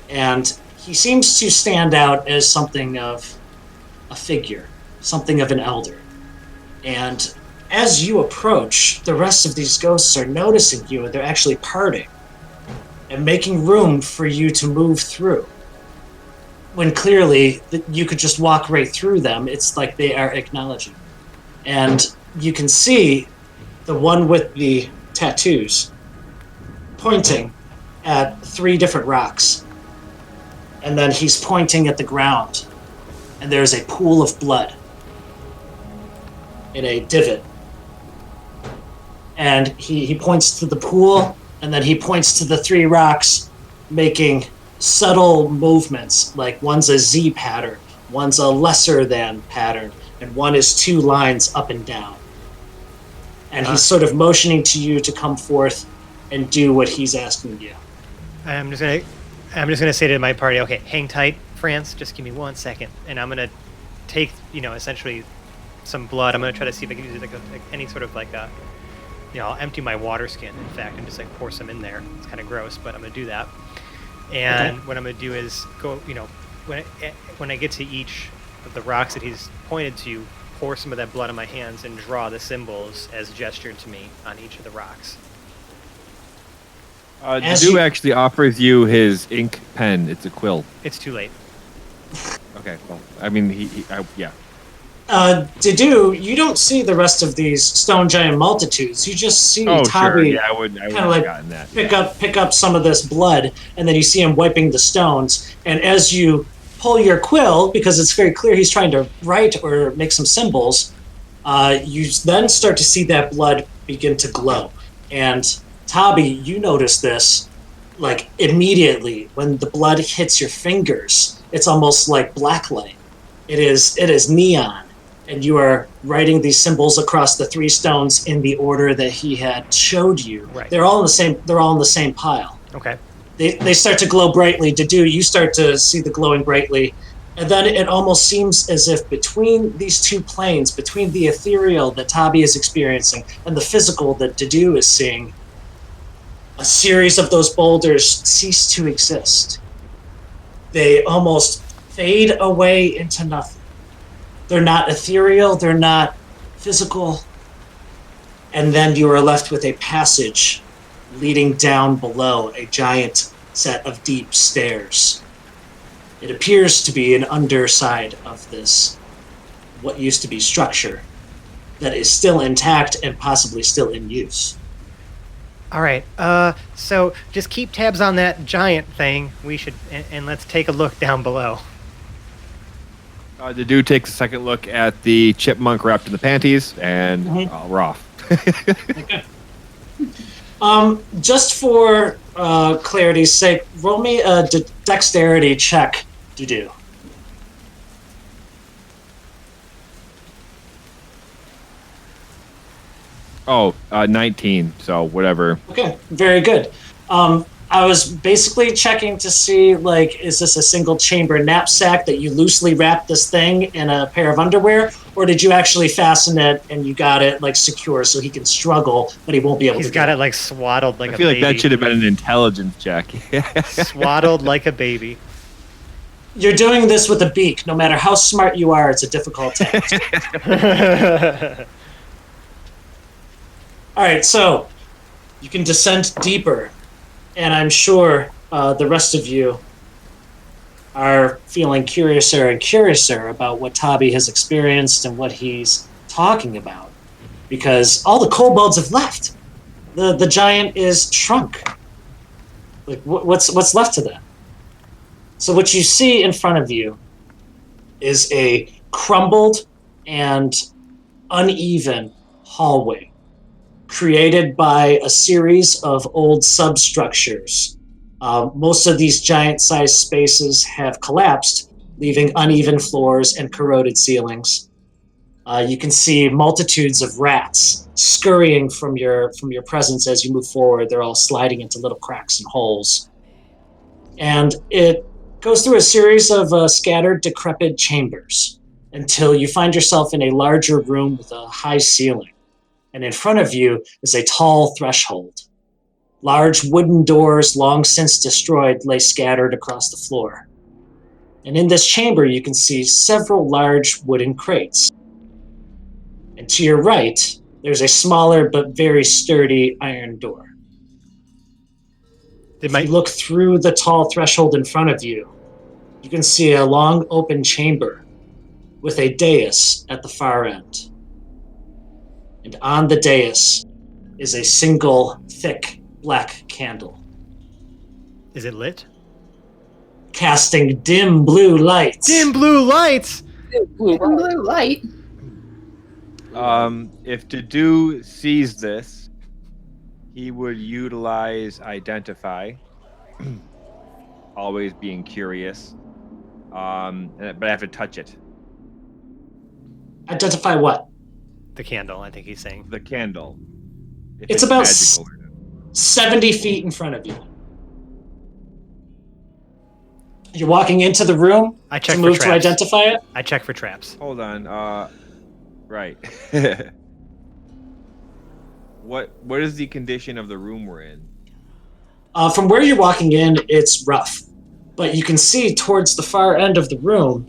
And he seems to stand out as something of a figure, something of an elder. And as you approach, the rest of these ghosts are noticing you, and they're actually parting and making room for you to move through. When clearly you could just walk right through them. It's like they are acknowledging. And you can see the one with the tattoos pointing at 3 different rocks. And then he's pointing at the ground. And there's a pool of blood in a divot. And he points to the pool, and then he points to the 3 rocks, making subtle movements, like one's a Z pattern, one's a lesser than pattern, and one is 2 lines up and down. And he's sort of motioning to you to come forth and do what he's asking you. I'm just gonna say to my party, okay, hang tight, France. Just give me 1 second, and I'm gonna take essentially some blood. I'm gonna try to see if I can use it any sort of I'll empty my water skin, in fact, and just pour some in there. It's kind of gross, but I'm gonna do that. And what I'm gonna do is go, when I get to each of the rocks that he's pointed to, pour some of that blood on my hands and draw the symbols as gestured to me on each of the rocks. Dedu actually offers you his ink pen. It's a quill. It's too late. Okay, well, I mean, yeah. Dedu, you don't see the rest of these stone giant multitudes. You just see Oh, sure. Tabi Yeah, I would kind of have like gotten that. pick up some of this blood, and then you see him wiping the stones. And as you pull your quill, because it's very clear he's trying to write or make some symbols, you then start to see that blood begin to glow. And Tabi, you notice this like immediately when the blood hits your fingers. It's almost like blacklight. It is neon. And you are writing these symbols across the 3 stones in the order that he had showed you. Right. They're all in the same pile. Okay. They start to glow brightly. Dedu, you start to see the glowing brightly. And then it almost seems as if between these 2 planes, between the ethereal that Tabi is experiencing and the physical that Dedu is seeing, a series of those boulders cease to exist. They almost fade away into nothing. They're not ethereal, they're not physical. And then you are left with a passage leading down below a giant set of deep stairs. It appears to be an underside of this, what used to be structure, that is still intact and possibly still in use. All right. So just keep tabs on that giant thing. We should, and let's take a look down below. Dedu takes a second look at the chipmunk wrapped in the panties, and we're off. Okay. Just for clarity's sake, roll me a dexterity check to do. Oh, 19, so whatever. Okay, very good. I was basically checking to see, like, is this a single chamber knapsack that you loosely wrap this thing in a pair of underwear, or did you actually fasten it and you got it, like, secure so he can struggle, but he won't be able to He's got it, like, swaddled like a baby. I feel like that should have been an intelligence check. Swaddled like a baby. You're doing this with a beak. No matter how smart you are, it's a difficult task. All right, so you can descend deeper, and I'm sure the rest of you are feeling curiouser and curiouser about what Tabi has experienced and what he's talking about, because all the kobolds have left. The giant is shrunk. Like, what's left to that? So what you see in front of you is a crumbled and uneven hallway created by a series of old substructures. Most of these giant-sized spaces have collapsed, leaving uneven floors and corroded ceilings. You can see multitudes of rats scurrying from your presence as you move forward. They're all sliding into little cracks and holes. And it goes through a series of scattered, decrepit chambers until you find yourself in a larger room with a high ceiling. And in front of you is a tall threshold. Large wooden doors, long since destroyed, lay scattered across the floor. And in this chamber, you can see several large wooden crates. And to your right, there's a smaller but very sturdy iron door. If you look through the tall threshold in front of you, you can see a long open chamber with a dais at the far end. And on the dais is a single thick black candle. Is it lit? Casting dim blue lights. Dim blue lights! Blue light. If Dedu sees this, he would utilize Identify, always being curious, but I have to touch it. Identify what? The candle, I think he's saying. The candle. If It's about magical. 70 feet in front of you. You're walking into the room I check to for move to traps. identify it. I check for traps. Hold on. Right. What is the condition of the room we're in? From where you're walking in, it's rough. But you can see towards the far end of the room,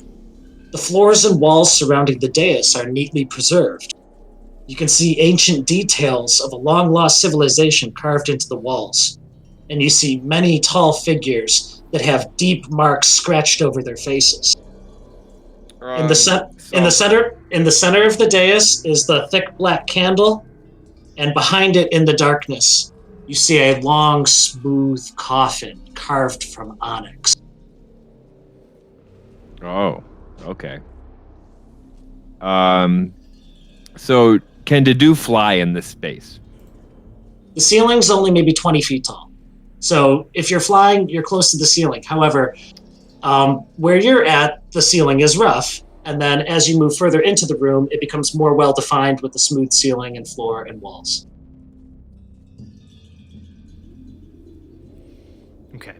the floors and walls surrounding the dais are neatly preserved. You can see ancient details of a long-lost civilization carved into the walls. and you see many tall figures that have deep marks scratched over their faces. In the center of the dais is the thick black candle, and behind it in the darkness, you see a long, smooth coffin carved from onyx. Oh, okay. So can Dedu fly in this space? The ceiling's only maybe 20 feet tall. So if you're flying, you're close to the ceiling. However, where you're at, the ceiling is rough. And then as you move further into the room, it becomes more well-defined with the smooth ceiling and floor and walls. Okay.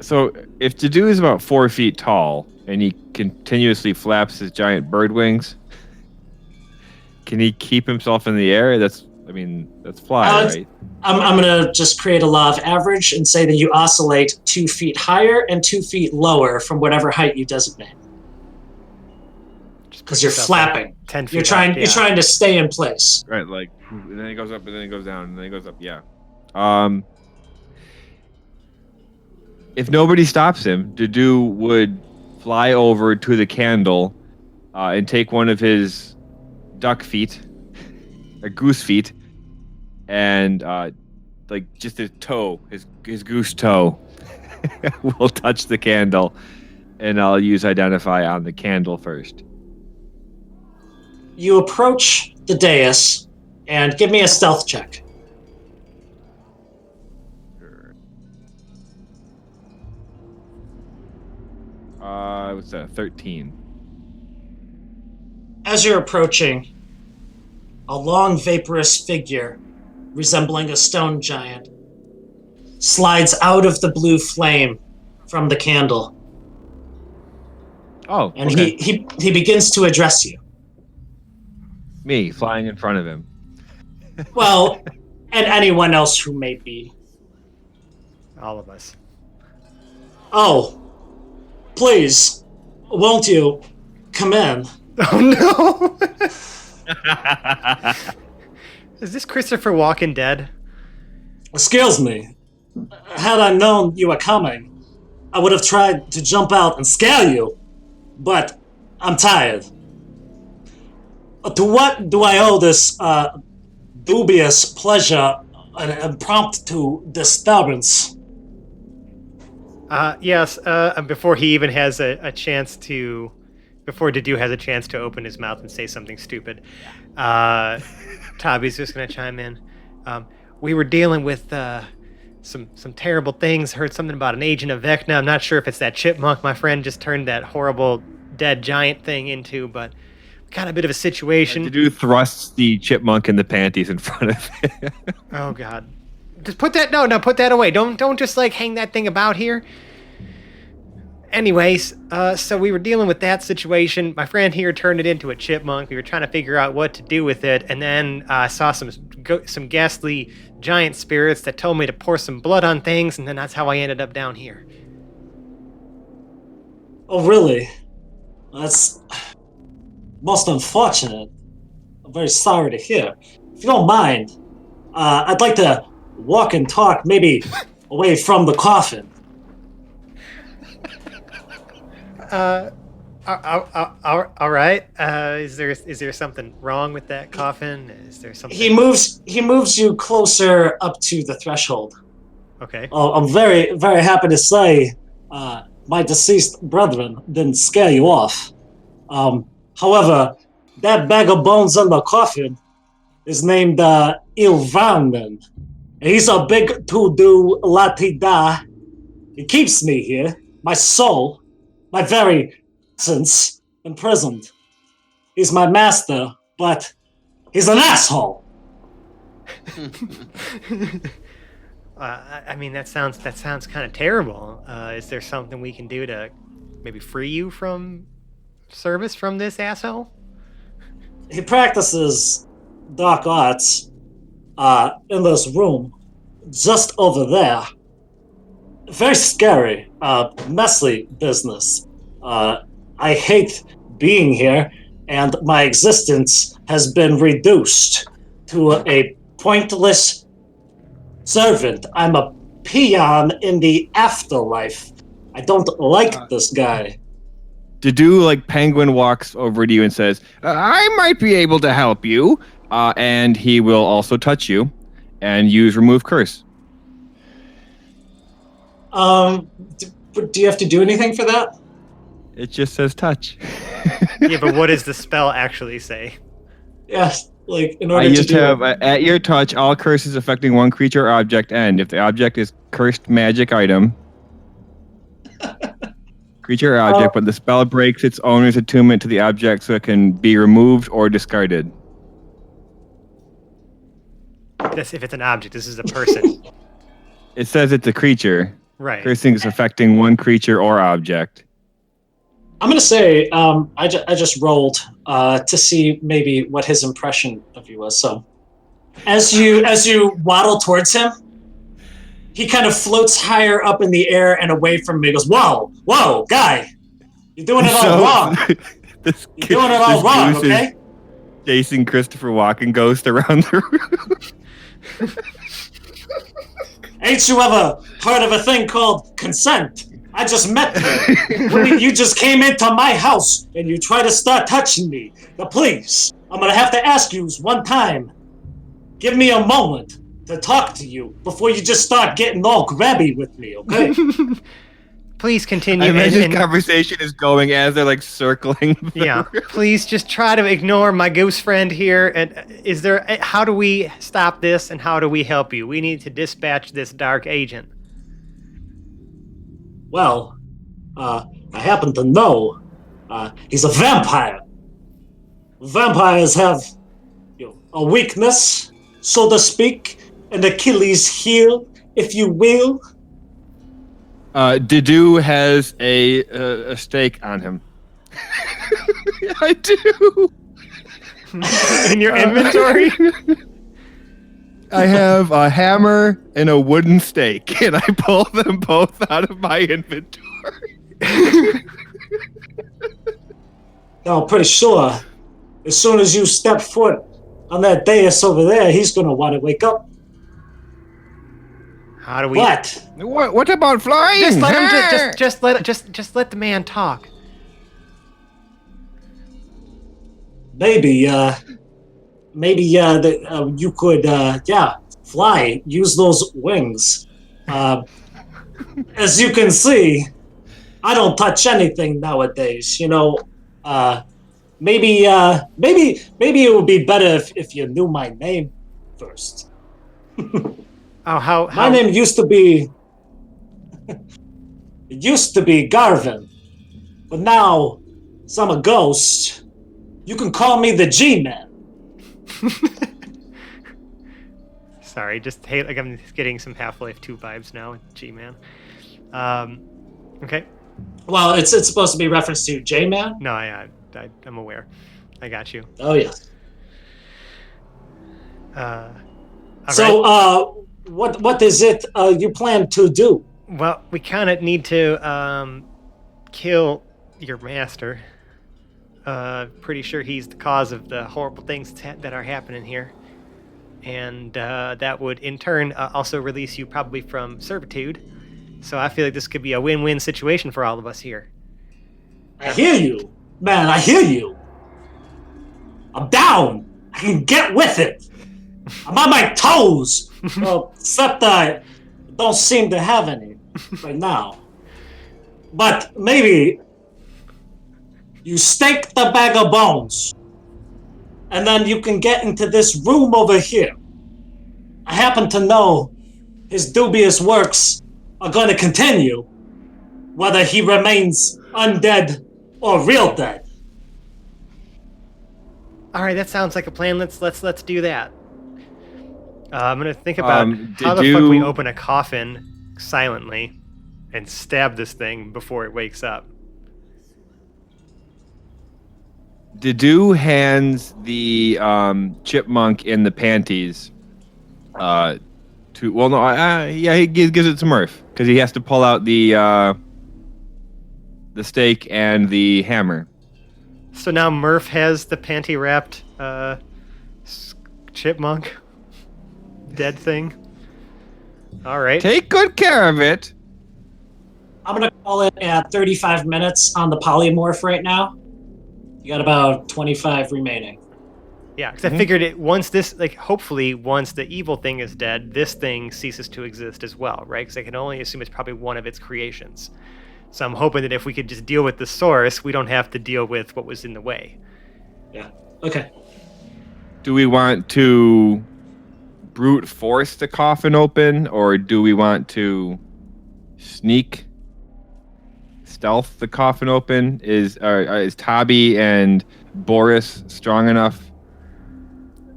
So if Dedu is about 4 feet tall and he continuously flaps his giant bird wings, can he keep himself in the air? That's fly, right? I'm going to just create a law of average and say that you oscillate 2 feet higher and 2 feet lower from whatever height you designate. Because you're flapping. 10 feet you're trying to stay in place. Right, like, and then it goes up, and then it goes down, and then it goes up. Yeah. If nobody stops him, Dedu would fly over to the candle and take one of his duck feet, or goose feet, and like just his toe, his goose toe, will touch the candle, and I'll use identify on the candle first. You approach the dais and give me a stealth check. Sure. What's that? 13. As you're approaching, a long vaporous figure resembling a stone giant slides out of the blue flame from the candle. Oh, and okay. he begins to address you. Me flying in front of him. Well, and anyone else who may be. All of us. Oh, please, won't you come in? Oh no! Is this Christopher Walken dead? Excuse me. Had I known you were coming, I would have tried to jump out and scare you, but I'm tired. To what do I owe this dubious pleasure and impromptu disturbance? Yes, before he even has a chance to... Before Dedu has a chance to open his mouth and say something stupid, Tabi's just going to chime in. We were dealing with some terrible things. Heard something about an agent of Vecna. I'm not sure if it's that chipmunk my friend just turned that horrible dead giant thing into, but got a bit of a situation. Dedu thrusts the chipmunk in the panties in front of him. Oh God! Just put that. No, put that away. Don't just like hang that thing about here. Anyways, so we were dealing with that situation. My friend here turned it into a chipmunk. We were trying to figure out what to do with it, and then I saw some ghastly giant spirits that told me to pour some blood on things, and then that's how I ended up down here. Oh, really? That's most unfortunate. I'm very sorry to hear. If you don't mind, I'd like to walk and talk, maybe away from the coffin. All right. Is there something wrong with that coffin? Is there something? He moves you closer up to the threshold. Okay. Oh, I'm very, very happy to say, my deceased brethren didn't scare you off. However, that bag of bones in the coffin is named Ilvanman. He's a big to-do la-ti-da. He keeps me here, my soul, my very essence, imprisoned. He's my master, but he's an asshole. I mean, that sounds kind of terrible. Is there something we can do to maybe free you from service from this asshole? He practices dark arts in this room, just over there. Very scary, messy business. I hate being here, and my existence has been reduced to a pointless servant. I'm a peon in the afterlife. I don't like this guy. Dedu, like Penguin, walks over to you and says, I might be able to help you. And he will also touch you and use Remove Curse. Do you have to do anything for that? It just says touch. Yeah, but what does the spell actually say? Yes, like in order I to just do have, it. at your touch, all curses affecting one creature or object end. If the object is cursed magic item, creature or object, but the spell breaks its owner's attunement to the object so it can be removed or discarded. That's if it's an object. This is a person. It says it's a creature. Right. Cursing is affecting one creature or object. I'm gonna say I just rolled to see maybe what his impression of you was. So, as you waddle towards him, he kind of floats higher up in the air and away from me. He goes, whoa, guy, you're doing it all wrong. You're doing it all wrong, okay? Chasing Christopher Walken ghost around the room. Ain't you ever heard of a thing called consent? I just met you. You just came into my house and you try to start touching me. Now please, I'm gonna have to ask you one time. Give me a moment to talk to you before you just start getting all grabby with me, okay? Please continue. I imagine this conversation is going as they're like circling. Yeah. Please just try to ignore my ghost friend here. And how do we stop this and how do we help you? We need to dispatch this dark agent. Well, I happen to know he's a vampire. Vampires have a weakness, so to speak, an Achilles heel, if you will. Dedu has a stake on him. I do. In your inventory? I have a hammer and a wooden stake, and I pull them both out of my inventory. I'm pretty sure as soon as you step foot on that dais over there, he's going to want to wake up. How do we? What about flying? Just let him. Just let the man talk. Maybe you could fly. Use those wings. As you can see, I don't touch anything nowadays. Maybe it would be better if you knew my name first. Oh, how? My name used to be Garvin, but now I'm a ghost. You can call me the G-Man. Sorry, I'm getting some Half-Life 2 vibes now with G-Man. Okay. Well, it's supposed to be reference to J-Man. No, I'm aware. I got you. Oh yeah. So, right. What is it you plan to do? Well, we kind of need to kill your master. Pretty sure he's the cause of the horrible things that are happening here. And that would, in turn, also release you probably from servitude. So I feel like this could be a win-win situation for all of us here. I hear you. Man, I hear you. I'm down. I can get with it. I'm on my toes. Well, except I don't seem to have any right now. But maybe you stake the bag of bones, and then you can get into this room over here. I happen to know his dubious works are going to continue, whether he remains undead or real dead. All right, that sounds like a plan. Let's do that. I'm gonna think about how the fuck we open a coffin silently and stab this thing before it wakes up. Dedu hands the chipmunk in the panties he gives it to Murph because he has to pull out the stake and the hammer. So now Murph has the panty wrapped chipmunk dead thing. All right. Take good care of it. I'm going to call it at 35 minutes on the polymorph right now. You got about 25 remaining. Yeah, because I figured it once this, like, hopefully once the evil thing is dead, this thing ceases to exist as well, right? Because I can only assume it's probably one of its creations. So I'm hoping that if we could just deal with the source, we don't have to deal with what was in the way. Yeah. Okay. Do we want to brute force the coffin open, or do we want to stealth the coffin open? Is Tabi and Boris strong enough?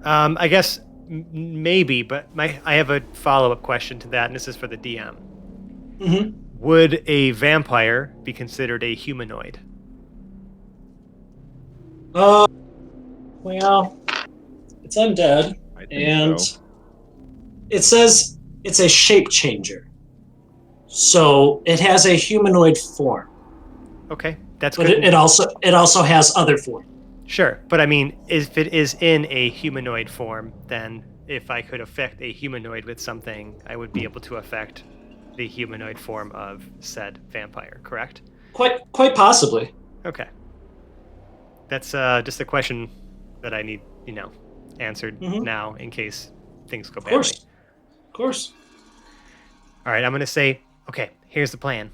I guess maybe, but I have a follow-up question to that, and this is for the DM. Mm-hmm. Would a vampire be considered a humanoid? Well, it's undead, I think and so. it says it's a shape changer. So it has a humanoid form, Okay, that's but good. it also has other form. Sure, but I mean, if it is in a humanoid form, then if I could affect a humanoid with something, I would be able to affect the humanoid form of said vampire, correct? Quite possibly. Okay. That's just a question that I need, answered now in case things go badly. Of course. All right, I'm going to say, okay, here's the plan.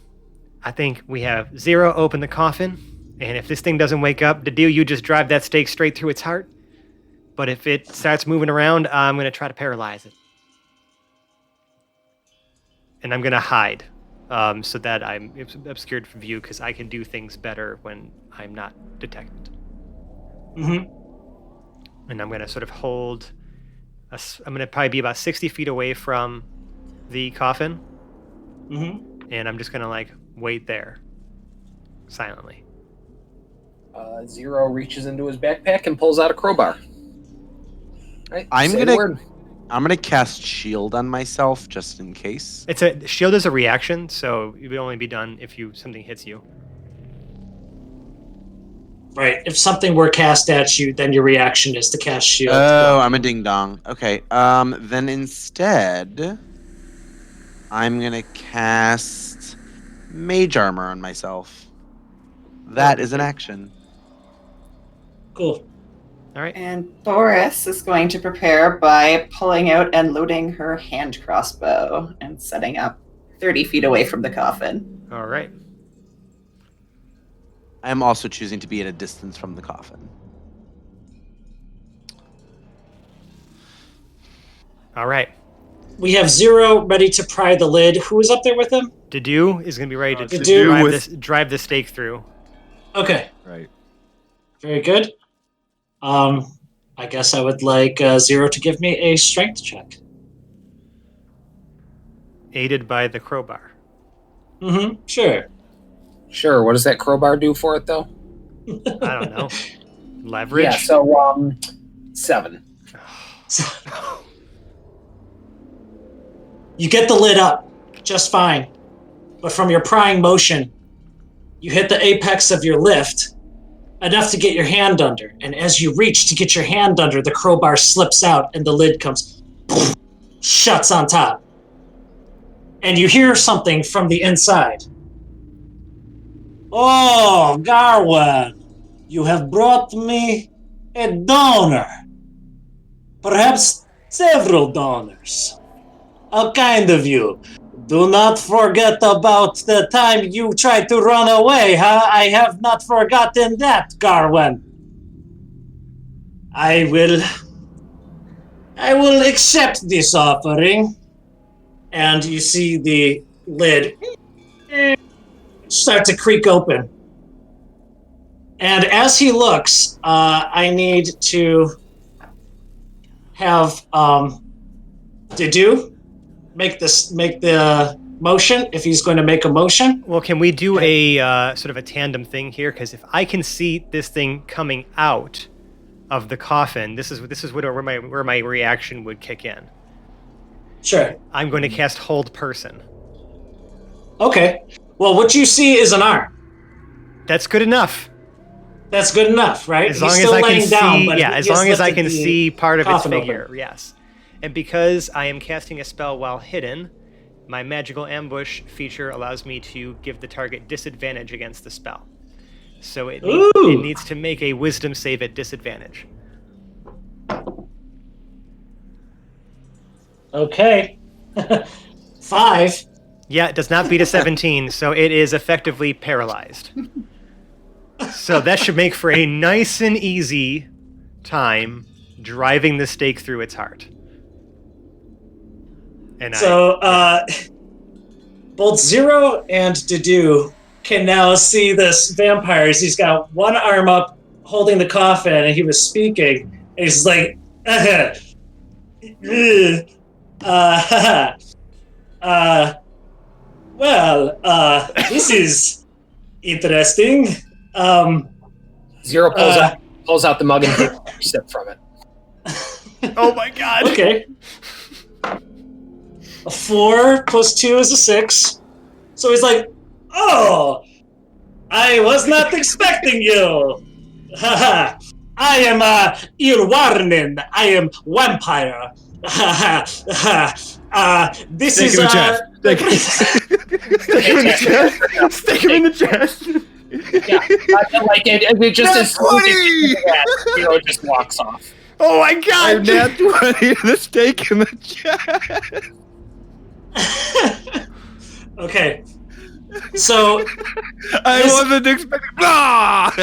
I think we have Zero open the coffin, and if this thing doesn't wake up, the deal, you just drive that stake straight through its heart. But if it starts moving around, I'm going to try to paralyze it. And I'm going to hide so that I'm obscured from view, because I can do things better when I'm not detected. Mm-hmm. And I'm going to sort of hold... I'm going to probably be about 60 feet away from the coffin. Mm-hmm. And I'm just going to, wait there. Silently. Zero reaches into his backpack and pulls out a crowbar. Right, I'm say the gonna- word. I'm gonna cast shield on myself just in case. Shield is a reaction, so it would only be done if something hits you. Right. If something were cast at you, then your reaction is to cast shield. Oh, I'm a ding dong. Okay. Then instead, I'm gonna cast mage armor on myself. That is an action. Cool. All right. And Boris is going to prepare by pulling out and loading her hand crossbow and setting up 30 feet away from the coffin. All right. I am also choosing to be at a distance from the coffin. All right. We have Zero ready to pry the lid. Who is up there with him? Dedu is going to be ready to Dedu drive the stake through. Okay. Right. Very good. I guess I would like Zero to give me a strength check. Aided by the crowbar. Mm-hmm. Sure. Sure. What does that crowbar do for it, though? I don't know. Leverage? Yeah. So 7. You get the lid up just fine, but from your prying motion, you hit the apex of your lift enough to get your hand under, and as you reach to get your hand under, the crowbar slips out and the lid comes, shuts on top. And you hear something from the inside. Oh, Garwan, you have brought me a donor. Perhaps several donors. How kind of you. Do not forget about the time you tried to run away, huh? I have not forgotten that, Garwan. I will accept this offering. And you see the lid start to creak open. And as he looks, I need to have Dedu make the motion if he's going to make a motion. Well, can we do a sort of a tandem thing here? Because if I can see this thing coming out of the coffin, this is where my reaction would kick in. Sure. I'm going to cast Hold Person. Okay. Well, what you see is an arm. That's good enough. That's good enough, right? As long He's as still I can laying see, down, but yeah, he as just long as I lifted can the see part of its coffin open. figure, yes. And because I am casting a spell while hidden, my magical ambush feature allows me to give the target disadvantage against the spell. So it needs to make a wisdom save at disadvantage. Okay. 5. Yeah, it does not beat a 17, so it is effectively paralyzed. So that should make for a nice and easy time driving the stake through its heart. And both Zero and Dedu can now see this vampire. He's got one arm up holding the coffin, and he was speaking. And he's like, this is interesting. Zero pulls out the mug and takes a sip from it. Oh my god. Okay. A 4 plus 2 is a 6. So he's like, oh, I was not expecting you. I am Irwarnin. I am vampire. This Stick is him in the chest. Stick him in the chest. Stick him in the chest. Yeah, like it just as soon as it just walks off. Oh my god! Nat 20 the stake in the chest. Okay. So I wasn't expecting. Ah!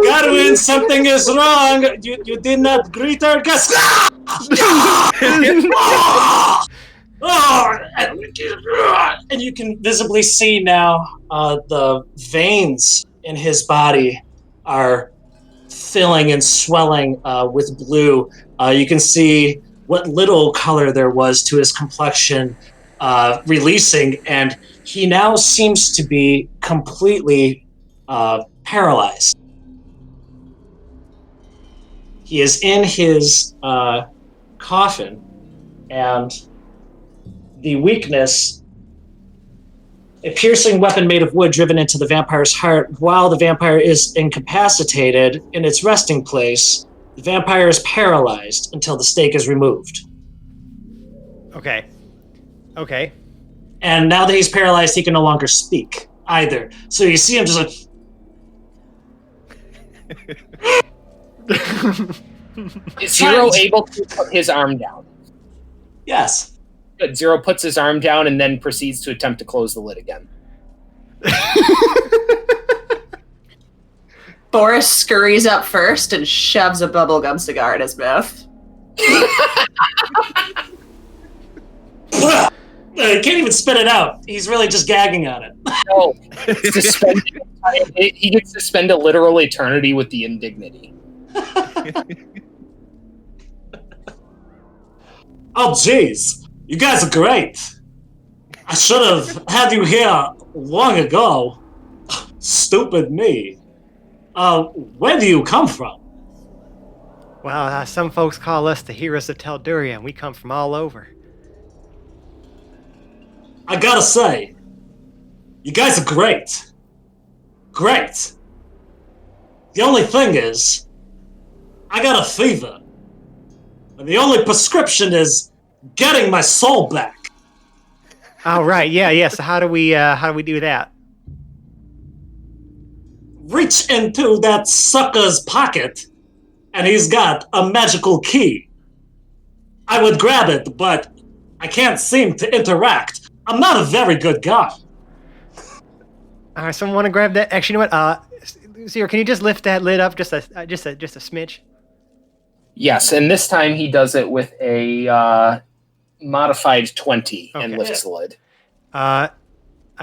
Garwin, something is wrong. You did not greet our guest. And you can visibly see now the veins in his body are filling and swelling with blue. You can see what little color there was to his complexion releasing, and he now seems to be completely paralyzed. He is in his coffin, and the weakness, a piercing weapon made of wood driven into the vampire's heart. While the vampire is incapacitated in its resting place, the vampire is paralyzed until the stake is removed. Okay. And now that he's paralyzed, he can no longer speak either. So you see him just like... Is Zero able to put his arm down? Yes. Good. Zero puts his arm down and then proceeds to attempt to close the lid again. Boris scurries up first and shoves a bubblegum cigar in his mouth. He can't even spit it out. He's really just gagging on it. No. He gets to spend a literal eternity with the indignity. Oh, jeez. You guys are great. I should have had you here long ago. Stupid me. Where do you come from? Well, some folks call us the heroes of Telduria, and we come from all over. I gotta say, you guys are great. Great. The only thing is, I got a fever. And the only prescription is getting my soul back. Oh, right. Yeah. So how do we do that? Reach into that sucker's pocket, and he's got a magical key. I would grab it, but I can't seem to interact. I'm not a very good guy. All right, someone want to grab that? Actually, you know what? Zero, can you just lift that lid up just a smidge? Yes, and this time he does it with a modified 20 and lifts the lid. I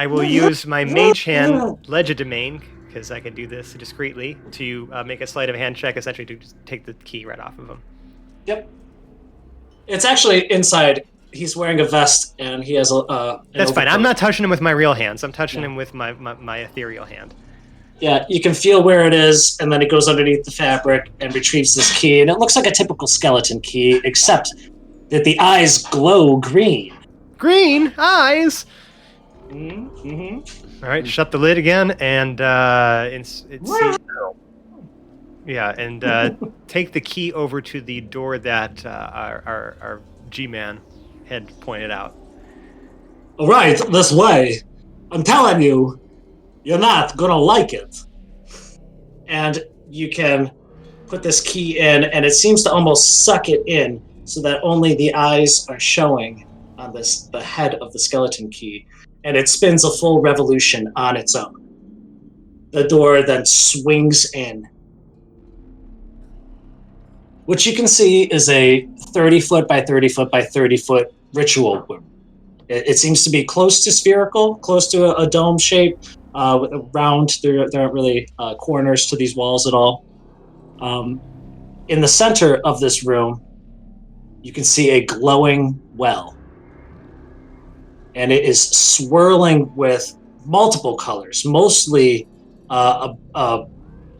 will use my mage hand legerdemain, because I can do this discreetly, to make a sleight of hand check, essentially to just take the key right off of him. Yep. It's actually inside. He's wearing a vest, and he has a... That's fine. I'm not touching him with my real hands. I'm touching him with my ethereal hand. Yeah, you can feel where it is, and then it goes underneath the fabric and retrieves this key, and it looks like a typical skeleton key, except that the eyes glow green. Green eyes? Mm-hmm. All right, shut the lid again, and Yeah, and take the key over to the door that our G-man had pointed out. All right, this way. I'm telling you, you're not gonna like it. And you can put this key in, and it seems to almost suck it in so that only the eyes are showing on the head of the skeleton key, and it spins a full revolution on its own. The door then swings in. What you can see is a 30-foot by 30-foot by 30-foot ritual room. It seems to be close to spherical, close to a dome shape, with a round. There aren't really corners to these walls at all. In the center of this room, you can see a glowing well. And it is swirling with multiple colors, mostly a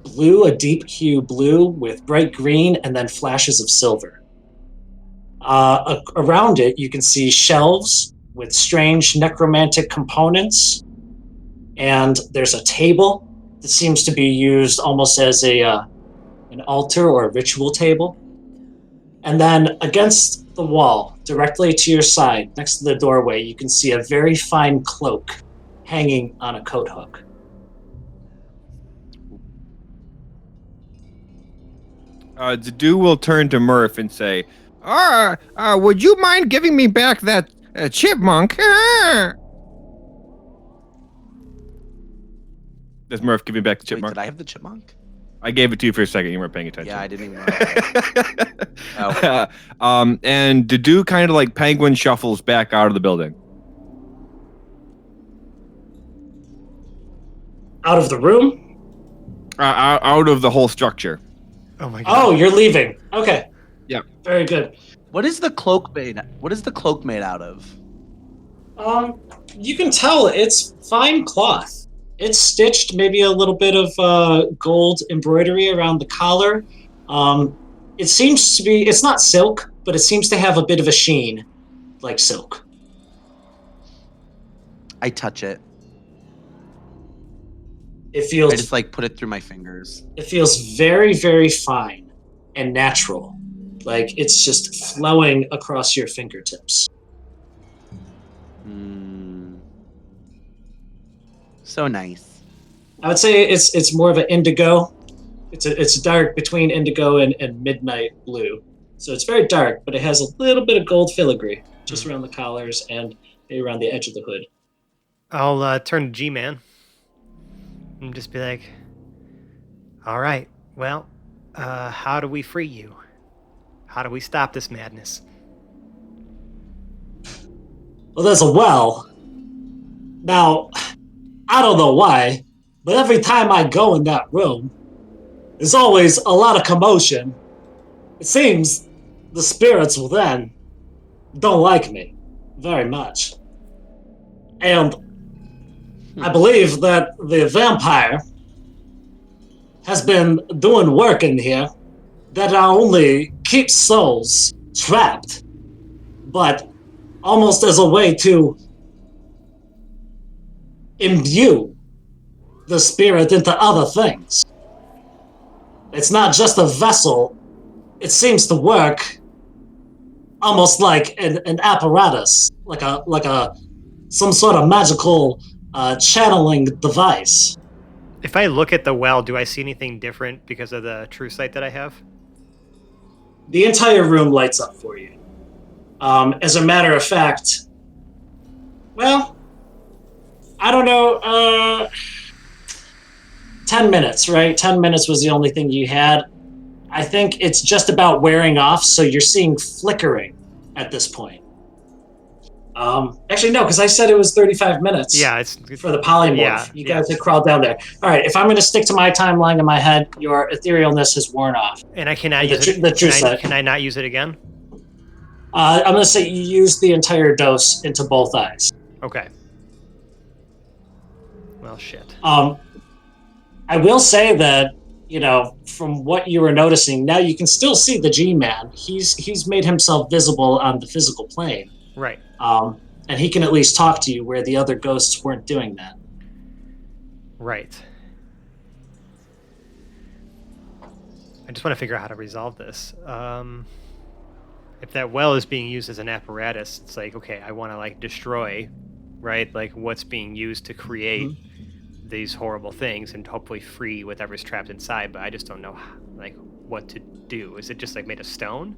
blue, a deep hue blue with bright green and then flashes of silver. Around it, you can see shelves with strange necromantic components. And there's a table that seems to be used almost as an altar or a ritual table. And then against the wall, directly to your side, next to the doorway, you can see a very fine cloak hanging on a coat hook. Zedu will turn to Murph and say, would you mind giving me back that chipmunk? Does Murph give me back the Wait, chipmunk? did I have the chipmunk? I gave it to you for a second. You weren't paying attention. Yeah, I didn't even know. And Zedu kind of like penguin shuffles back out of the building. Out of the room? Out of the whole structure. Oh my god. Oh, you're leaving. Okay. Yeah. Very good. What is the cloak made? What is the cloak made out of? You can tell it's fine cloth. It's stitched, maybe a little bit of gold embroidery around the collar. It seems to be, it's not silk, but it seems to have a bit of a sheen, like silk. I touch it. It feels, I just like put it through my fingers. it feels very, very fine and natural. Like it's just flowing across your fingertips. So nice. I would say it's more of an indigo. It's dark between indigo and midnight blue. So it's very dark, but it has a little bit of gold filigree just around the collars and maybe around the edge of the hood. I'll turn to G-Man and just be like, all right, well, how do we free you? How do we stop this madness? Well, there's a well. Now, I don't know why, but every time I go in that room, there's always a lot of commotion. It seems the spirits within don't like me very much. And I believe that the vampire has been doing work in here that not only keeps souls trapped, but almost as a way to imbue the spirit into other things. It's not just a vessel. It seems to work almost like an apparatus, like a some sort of magical channeling device. If I look at the well, do I see anything different because of the true sight that I have? The entire room lights up for you. As a matter of fact, well, I don't know, 10 minutes, right? 10 minutes was the only thing you had. I think it's just about wearing off, so you're seeing flickering at this point. Actually, no, because I said it was 35 minutes. Yeah, it's for the polymorph. Yeah, you guys had crawled down there. All right, if I'm going to stick to my timeline in my head, your etherealness has worn off. And I cannot use it. Can I not use it again? I'm going to say you used the entire dose into both eyes. Okay. Well, shit. I will say that, you know, from what you were noticing, now you can still see the G-Man. He's made himself visible on the physical plane. Right. And he can at least talk to you where the other ghosts weren't doing that. Right. I just want to figure out how to resolve this. If that well is being used as an apparatus, it's like, okay, I want to like destroy, right? Like what's being used to create these horrible things and hopefully free whatever's trapped inside. But I just don't know like what to do. Is it just like made of stone?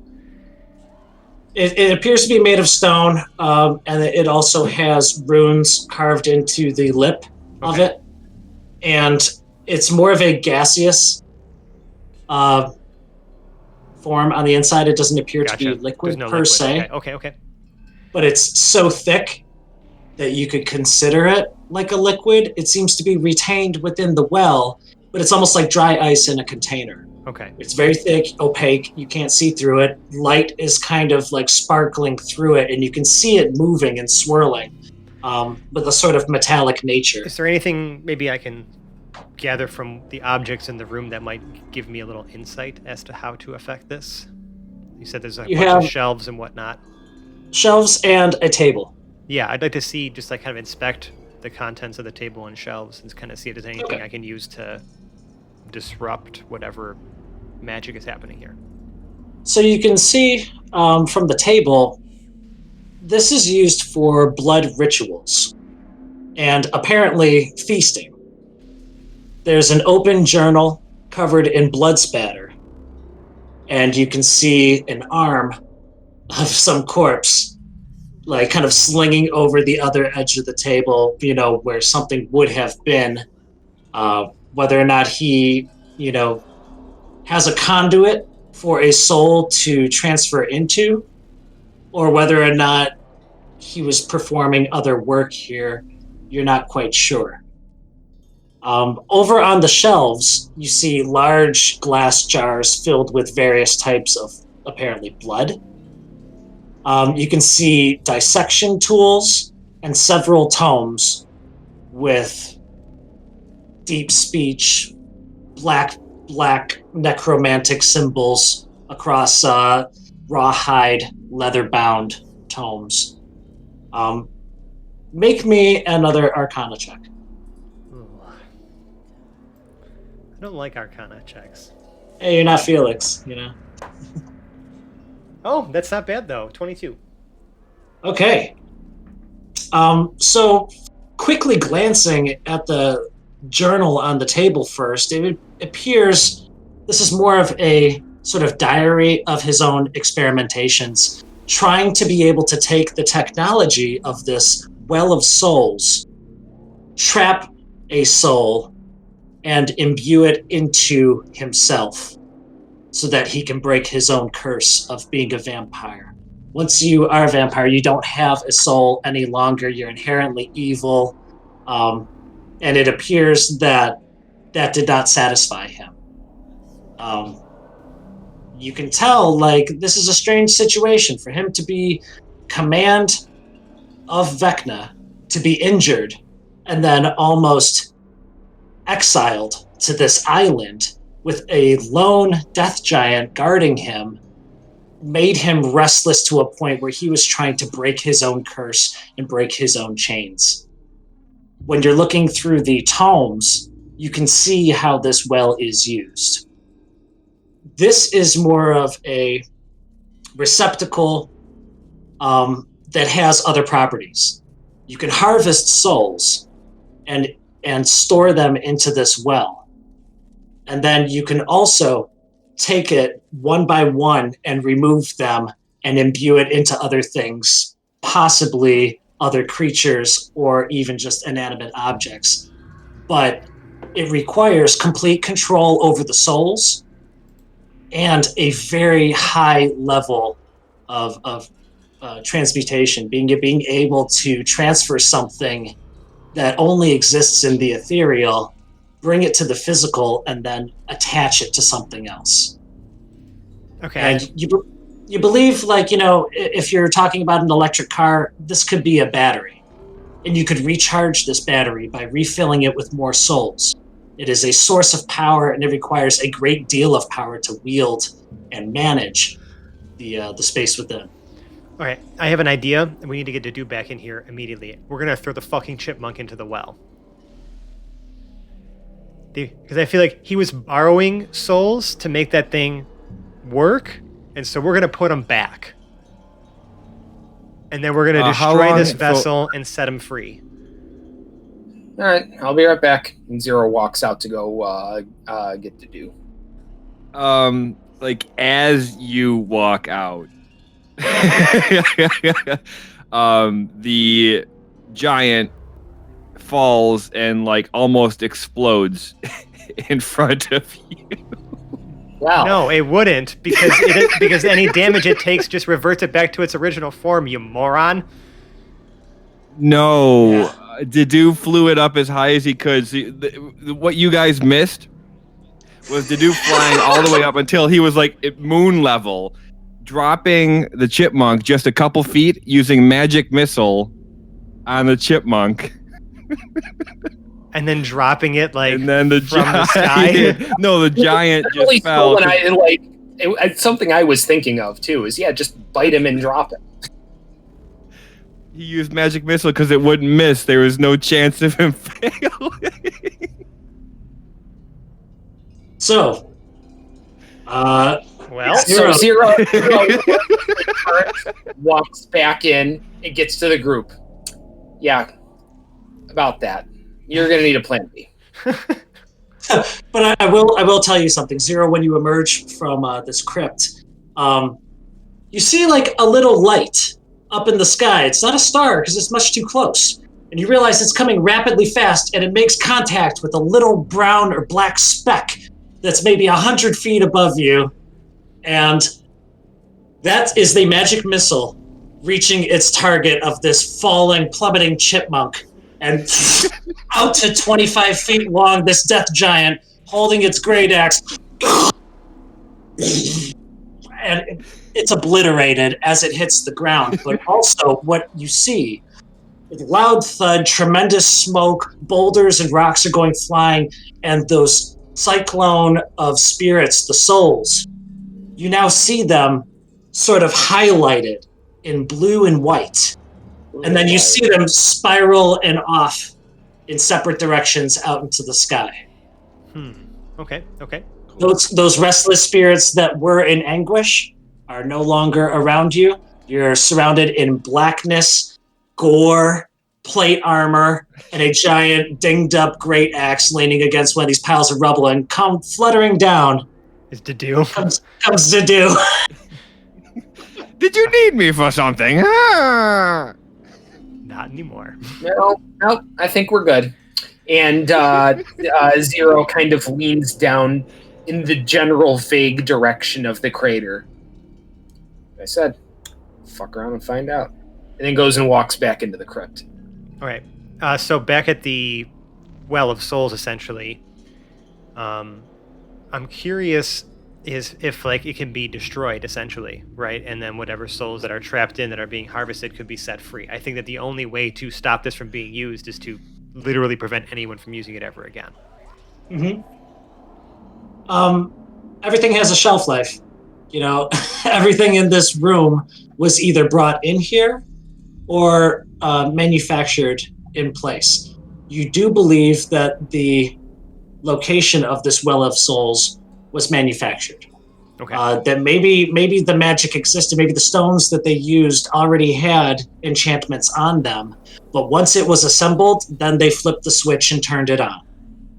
It appears to be made of stone, and it also has runes carved into the lip of it. And it's more of a gaseous form on the inside. It doesn't appear to be liquid per se. Okay. But it's so thick that you could consider it like a liquid. It seems to be retained within the well, but it's almost like dry ice in a container. Okay. It's very thick, opaque. You can't see through it. Light is kind of like sparkling through it, and you can see it moving and swirling with a sort of metallic nature. Is there anything maybe I can gather from the objects in the room that might give me a little insight as to how to affect this? You said there's a bunch of shelves and whatnot. Shelves and a table. Yeah, I'd like to see, just like kind of inspect the contents of the table and shelves and kind of see if there's anything I can use to disrupt whatever magic is happening here. So you can see from the table, this is used for blood rituals and apparently feasting. There's an open journal covered in blood spatter, and you can see an arm of some corpse, like kind of slinging over the other edge of the table, where something would have been, whether or not he, has a conduit for a soul to transfer into, or whether or not he was performing other work here, you're not quite sure. Over on the shelves, you see large glass jars filled with various types of apparently blood. You can see dissection tools and several tomes with deep speech, black necromantic symbols across rawhide, leather-bound tomes. Make me another Arcana check. I don't like Arcana checks. Hey, you're not Felix, Oh, that's not bad though. 22. Okay. So quickly glancing at the journal on the table first, it appears this is more of a sort of diary of his own experimentations, trying to be able to take the technology of this well of souls, trap a soul, and imbue it into himself so that he can break his own curse of being a vampire. Once you are a vampire, you don't have a soul any longer. You're inherently evil. And it appears that did not satisfy him. You can tell, this is a strange situation for him to be command of Vecna, to be injured, and then almost exiled to this island with a lone death giant guarding him, made him restless to a point where he was trying to break his own curse and break his own chains. When you're looking through the tomes, you can see how this well is used. This is more of a receptacle that has other properties. You can harvest souls and store them into this well. And then you can also take it one by one and remove them and imbue it into other things, possibly other creatures or even just inanimate objects. But it requires complete control over the souls and a very high level of transmutation, being able to transfer something that only exists in the ethereal, bring it to the physical, and then attach it to something else. Okay. And you believe, if you're talking about an electric car, this could be a battery. And you could recharge this battery by refilling it with more souls. It is a source of power, and it requires a great deal of power to wield and manage the space within. All right, I have an idea, and we need to get Dedu back in here immediately. We're going to throw the fucking chipmunk into the well. Because I feel like he was borrowing souls to make that thing work, and so we're gonna put him back, and then we're gonna how destroy long- this so- vessel and set him free. All right, I'll be right back. And Zero walks out to go get the dew. Like as you walk out, the giant falls and like almost explodes in front of you. Wow. No, it wouldn't, because because any damage it takes just reverts it back to its original form. You moron. No, Yeah. Dedu flew it up as high as he could. See, what you guys missed was Dedu flying all the way up until he was like at moon level, dropping the chipmunk just a couple feet using magic missile on the chipmunk. And then dropping it like And then the from the giant, sky. no, the giant Really just fell. cool, and it's something I was thinking of too. Is just bite him and drop him. He used magic missile because it wouldn't miss. There was no chance of him failing. So, Well, So Zero walks back in and gets to the group. Yeah, about that. You're gonna need a plan B. but I will tell you something. Zero, when you emerge from this crypt, you see like a little light up in the sky. It's not a star because it's much too close. And you realize it's coming rapidly fast, and it makes contact with a little brown or black speck that's maybe 100 feet above you. And that is the magic missile reaching its target of this falling, plummeting chipmunk. And out to 25 feet long, this death giant holding its great axe. And it's obliterated as it hits the ground. But also, what you see, with loud thud, tremendous smoke, boulders and rocks are going flying, and those cyclone of spirits, the souls, you now see them sort of highlighted in blue and white. And then you see them spiral and off in separate directions out into the sky. Okay. Those restless spirits that were in anguish are no longer around you. You're surrounded in blackness, gore, plate armor, and a giant dinged-up great axe leaning against one of these piles of rubble, and come fluttering down Is to do. comes Dedu. Did you need me for something? Ah! Not anymore. No, I think we're good. And Zero kind of leans down in the general vague direction of the crater. I said, fuck around and find out. And then goes and walks back into the crypt. All right. So back at the Well of Souls, essentially, I'm curious if like it can be destroyed, essentially, right? And then whatever souls that are trapped in that are being harvested could be set free. I think that the only way to stop this from being used is to literally prevent anyone from using it ever again. Mm-hmm. Everything has a shelf life. You know, everything in this room was either brought in here or manufactured in place. You do believe that the location of this Well of Souls was manufactured. Okay. That maybe the magic existed, maybe the stones that they used already had enchantments on them, but once it was assembled, then they flipped the switch and turned it on.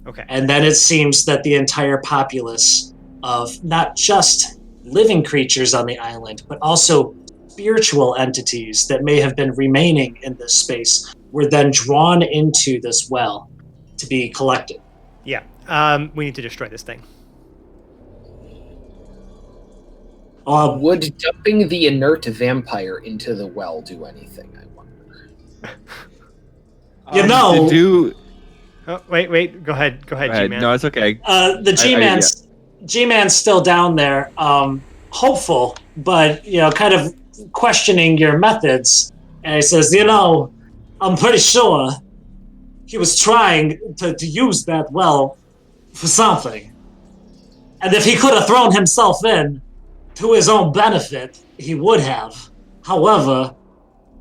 Okay. And then it seems that the entire populace of not just living creatures on the island, but also spiritual entities that may have been remaining in this space were then drawn into this well to be collected. Yeah. We need to destroy this thing. Would dumping the inert vampire into the well do anything, I wonder? Oh, wait. Go ahead, G-Man. No, it's okay. The G-Man's still down there, hopeful, but kind of questioning your methods. And he says, I'm pretty sure he was trying to use that well for something. And if he could have thrown himself in to his own benefit, he would have. However,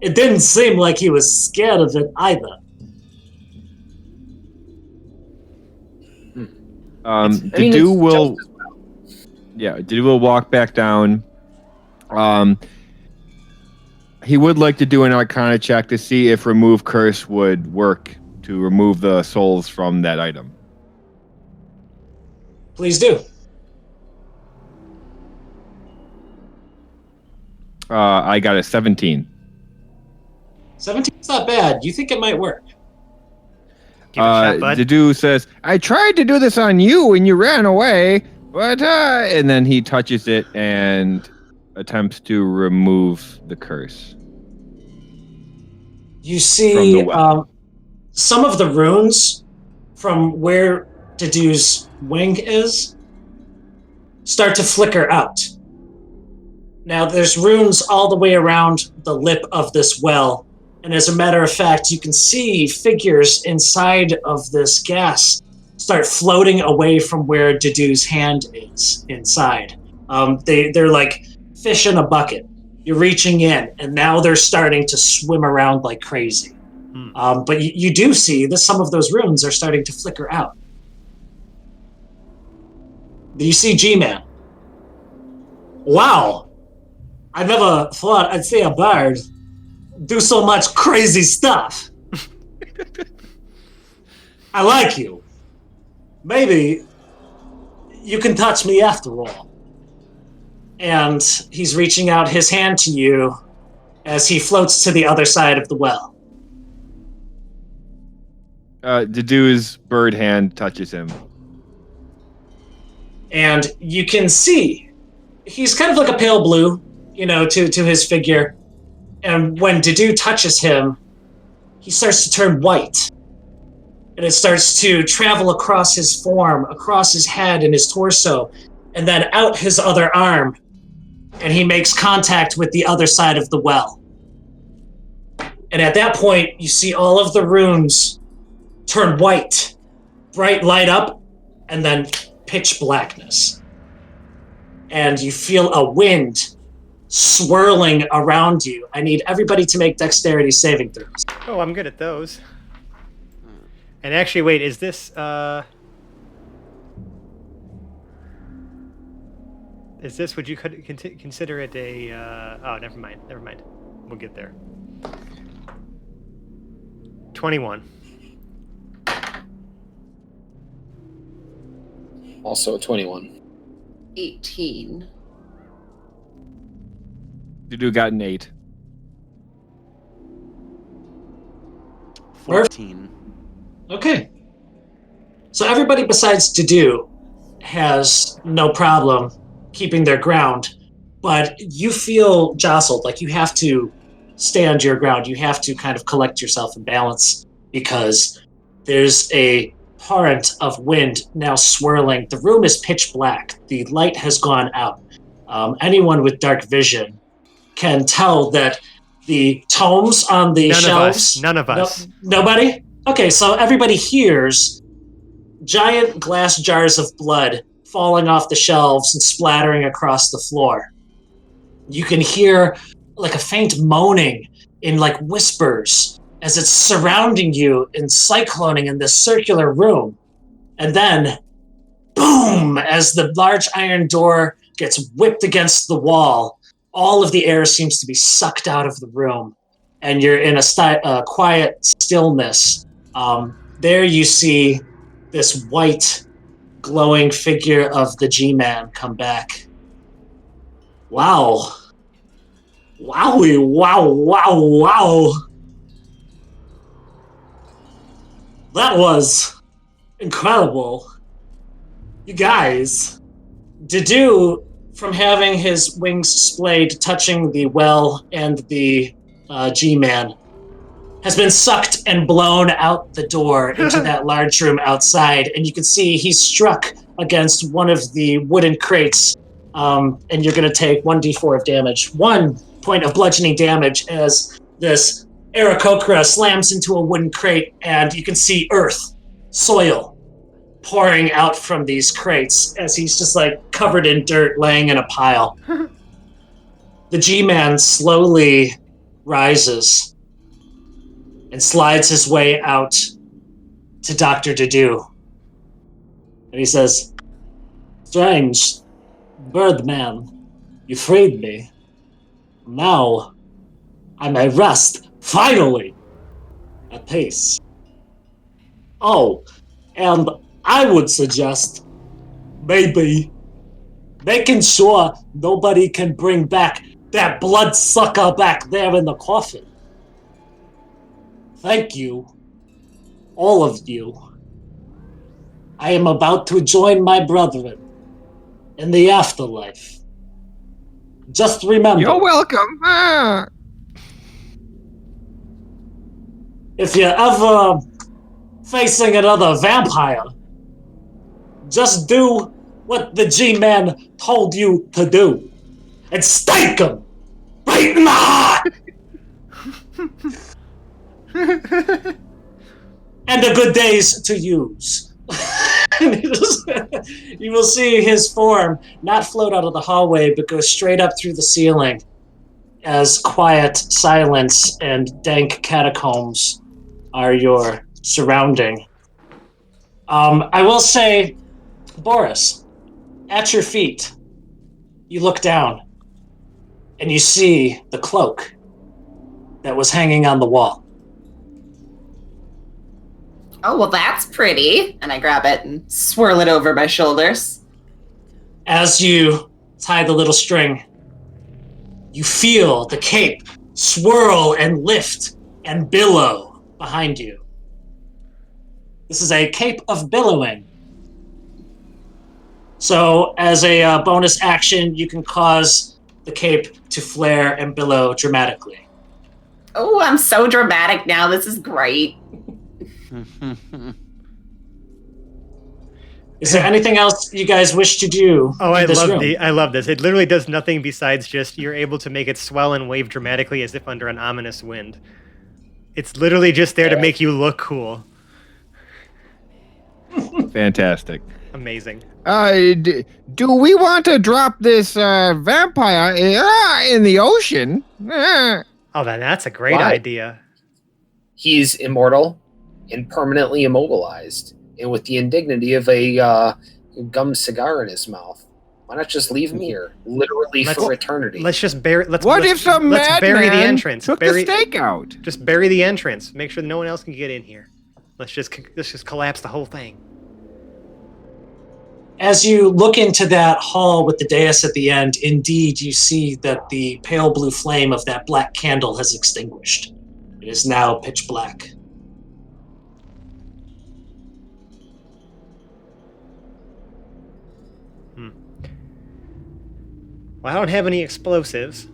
it didn't seem like he was scared of it either. Dedu will. Yeah, Dedu will walk back down. He would like to do an Arcana check to see if remove curse would work to remove the souls from that item. Please do. I got a 17. 17's not bad. You think it might work? Give it a shot, bud. Dedu says, I tried to do this on you and you ran away, but and then he touches it and attempts to remove the curse. You see well. some of the runes from where Dedu's wing is start to flicker out. Now, there's runes all the way around the lip of this well, and as a matter of fact, you can see figures inside of this gas start floating away from where Dedu's hand is inside. They're like fish in a bucket. You're reaching in, and now they're starting to swim around like crazy. But you do see that some of those runes are starting to flicker out. Do you see G-Man? Wow! I never thought I'd see a bard do so much crazy stuff. I like you. Maybe you can touch me after all. And he's reaching out his hand to you as he floats to the other side of the well. Dedu's bird hand touches him. And you can see he's kind of like a pale blue, to his figure. And when Dedu touches him, he starts to turn white. And it starts to travel across his form, across his head and his torso, and then out his other arm. And he makes contact with the other side of the well. And at that point, you see all of the runes turn white, bright light up, and then pitch blackness. And you feel a wind swirling around you. I need everybody to make dexterity saving throws. Oh, I'm good at those. And actually, wait, is this would you consider it a oh, never mind. We'll get there. 21. Also 21. 18. Dedu got an 8. 14. Okay. So everybody besides Dedu has no problem keeping their ground, but you feel jostled, like you have to stand your ground. You have to kind of collect yourself and balance because there's a torrent of wind now swirling. The room is pitch black. The light has gone out. Anyone with dark vision can tell that the tomes on the shelves... None of us. Nobody? Okay, so everybody hears giant glass jars of blood falling off the shelves and splattering across the floor. You can hear like a faint moaning in like whispers as it's surrounding you and cycloning in this circular room. And then, boom, as the large iron door gets whipped against the wall, all of the air seems to be sucked out of the room, and you're in a quiet stillness. There you see this white, glowing figure of the G-Man come back. Wow. Wowie, wow, wow, wow. That was incredible. You guys, Dedu, from having his wings splayed, touching the well and the G-Man, has been sucked and blown out the door into that large room outside, and you can see he's struck against one of the wooden crates, and you're going to take 1d4 of damage. 1 point of bludgeoning damage as this Aarakocra slams into a wooden crate, and you can see earth, soil, pouring out from these crates as he's just like covered in dirt laying in a pile. The G-Man slowly rises and slides his way out to Dr. Dedu And he says, "Strange, Birdman, you freed me. Now I may rest, finally, at peace. Oh, and I would suggest maybe making sure nobody can bring back that bloodsucker back there in the coffin. Thank you, all of you. I am about to join my brethren in the afterlife. Just remember, You're welcome. Ah. if you're ever facing another vampire, just do what the G-Man told you to do. And stake him right in the heart! And the good days to use. You will see his form not float out of the hallway, but go straight up through the ceiling as quiet silence and dank catacombs are your surrounding. I will say, Boris, at your feet, you look down and you see the cloak that was hanging on the wall. Oh, well, that's pretty. And I grab it and swirl it over my shoulders. As you tie the little string, you feel the cape swirl and lift and billow behind you. This is a cape of billowing. So as a bonus action, you can cause the cape to flare and billow dramatically. Oh, I'm so dramatic now. This is great. Is there anything else you guys wish to do? Oh, in this room? I love this. It literally does nothing besides just you're able to make it swell and wave dramatically as if under an ominous wind. It's literally just there to make you look cool. Fantastic. Amazing. Do we want to drop this vampire in the ocean? Oh, that's a great Why? idea. He's immortal and permanently immobilized, and with the indignity of a gum cigar in his mouth. Why not just leave him here, literally for eternity? Let's just bury. What let's, if some let's bury the madman entrance? took the stake out? Just bury the entrance. Make sure no one else can get in here. Let's just collapse the whole thing. As you look into that hall with the dais at the end, indeed you see that the pale blue flame of that black candle has extinguished. It is now pitch black. Well, I don't have any explosives,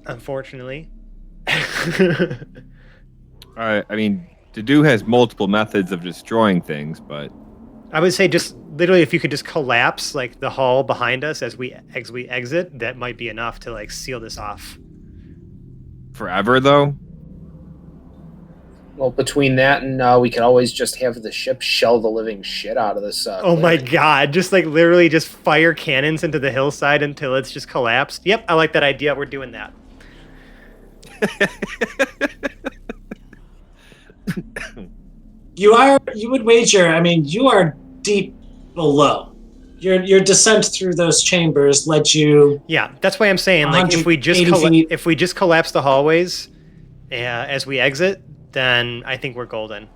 unfortunately. I mean, Dedu has multiple methods of destroying things, but I would say just literally if you could just collapse like the hall behind us as we exit, that might be enough to like seal this off. forever though. Well, between that and we could always just have the ship shell the living shit out of this. Oh my clearing. god, just like literally just fire cannons into the hillside until it's just collapsed. Yep, I like that idea. We're doing that. You would wager, I mean, you are deep below. Your descent through those chambers led you. Yeah, that's why I'm saying like if we just 180 feet. collapse the hallways as we exit, then I think we're golden.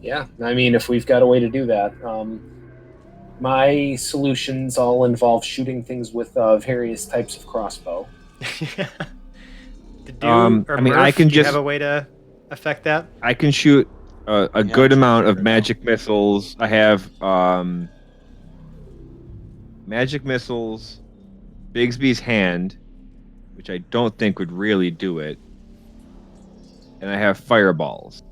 Yeah, I mean, if we've got a way to do that. My solutions all involve shooting things with various types of crossbow. I can do you just have a way to affect that? I can shoot a good amount of magic missiles. I have magic missiles, Bigsby's hand, which I don't think would really do it, and I have fireballs.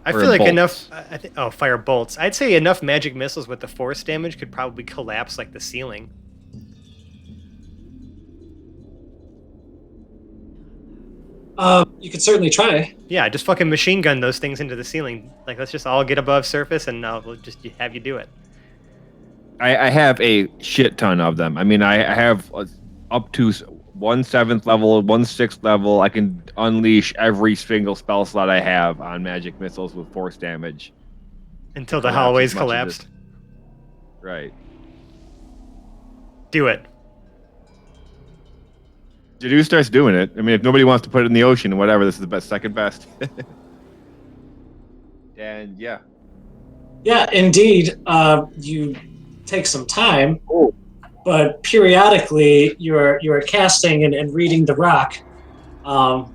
I Or feel like bolts. enough. Fire bolts. I'd say enough magic missiles with the force damage could probably collapse like the ceiling. You could certainly try. Yeah, just fucking machine gun those things into the ceiling. Like, let's just all get above surface and we'll just have you do it. I have a shit ton of them. I mean, I have up to one 7th level, one 6th level. I can unleash every single spell slot I have on magic missiles with force damage. Until the Collapse hallways as much of collapsed. Right. Do it. Jadu starts doing it. I mean, if nobody wants to put it in the ocean, whatever, this is the best, second best. And yeah. Yeah, indeed. You take some time, but periodically you're casting and reading the rock to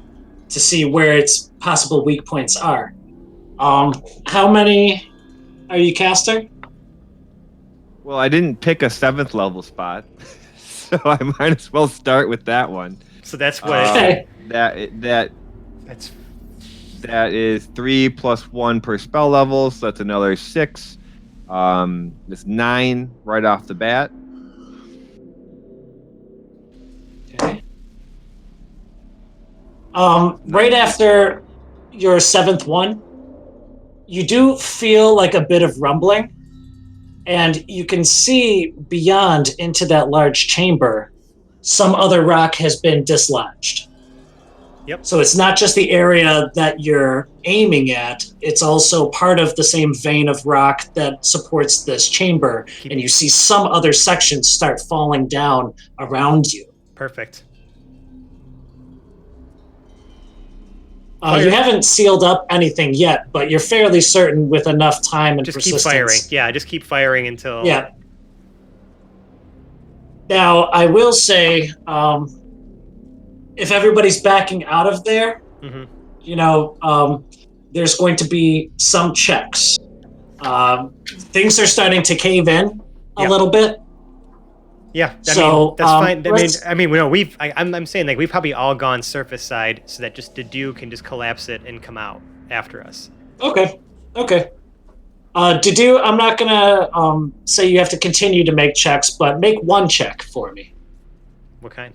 see where its possible weak points are. How many are you casting? Well, I didn't pick a 7th level spot, so I might as well start with that one. So that's what. Okay. That's That is 3 plus 1 per spell level, so that's another 6. It's 9 right off the bat. Okay. Right after your 7th one, you do feel like a bit of rumbling, and you can see beyond into that large chamber, some other rock has been dislodged. Yep. So it's not just the area that you're aiming at, it's also part of the same vein of rock that supports this chamber, and you see some other sections start falling down around you. perfect. You haven't sealed up anything yet, but you're fairly certain with enough time and Just persistence. keep firing. Yeah, just keep firing until. Yeah. Now, I will say, if everybody's backing out of there, Mhm. There's going to be some checks. Things are starting to cave in a little bit. Yeah, I So, mean, that's fine. let's- I'm saying like we've probably all gone surface side, so that just Dedu can just collapse it and come out after us. Okay. Dedu, I'm not gonna say you have to continue to make checks, but make one check for me. What kind?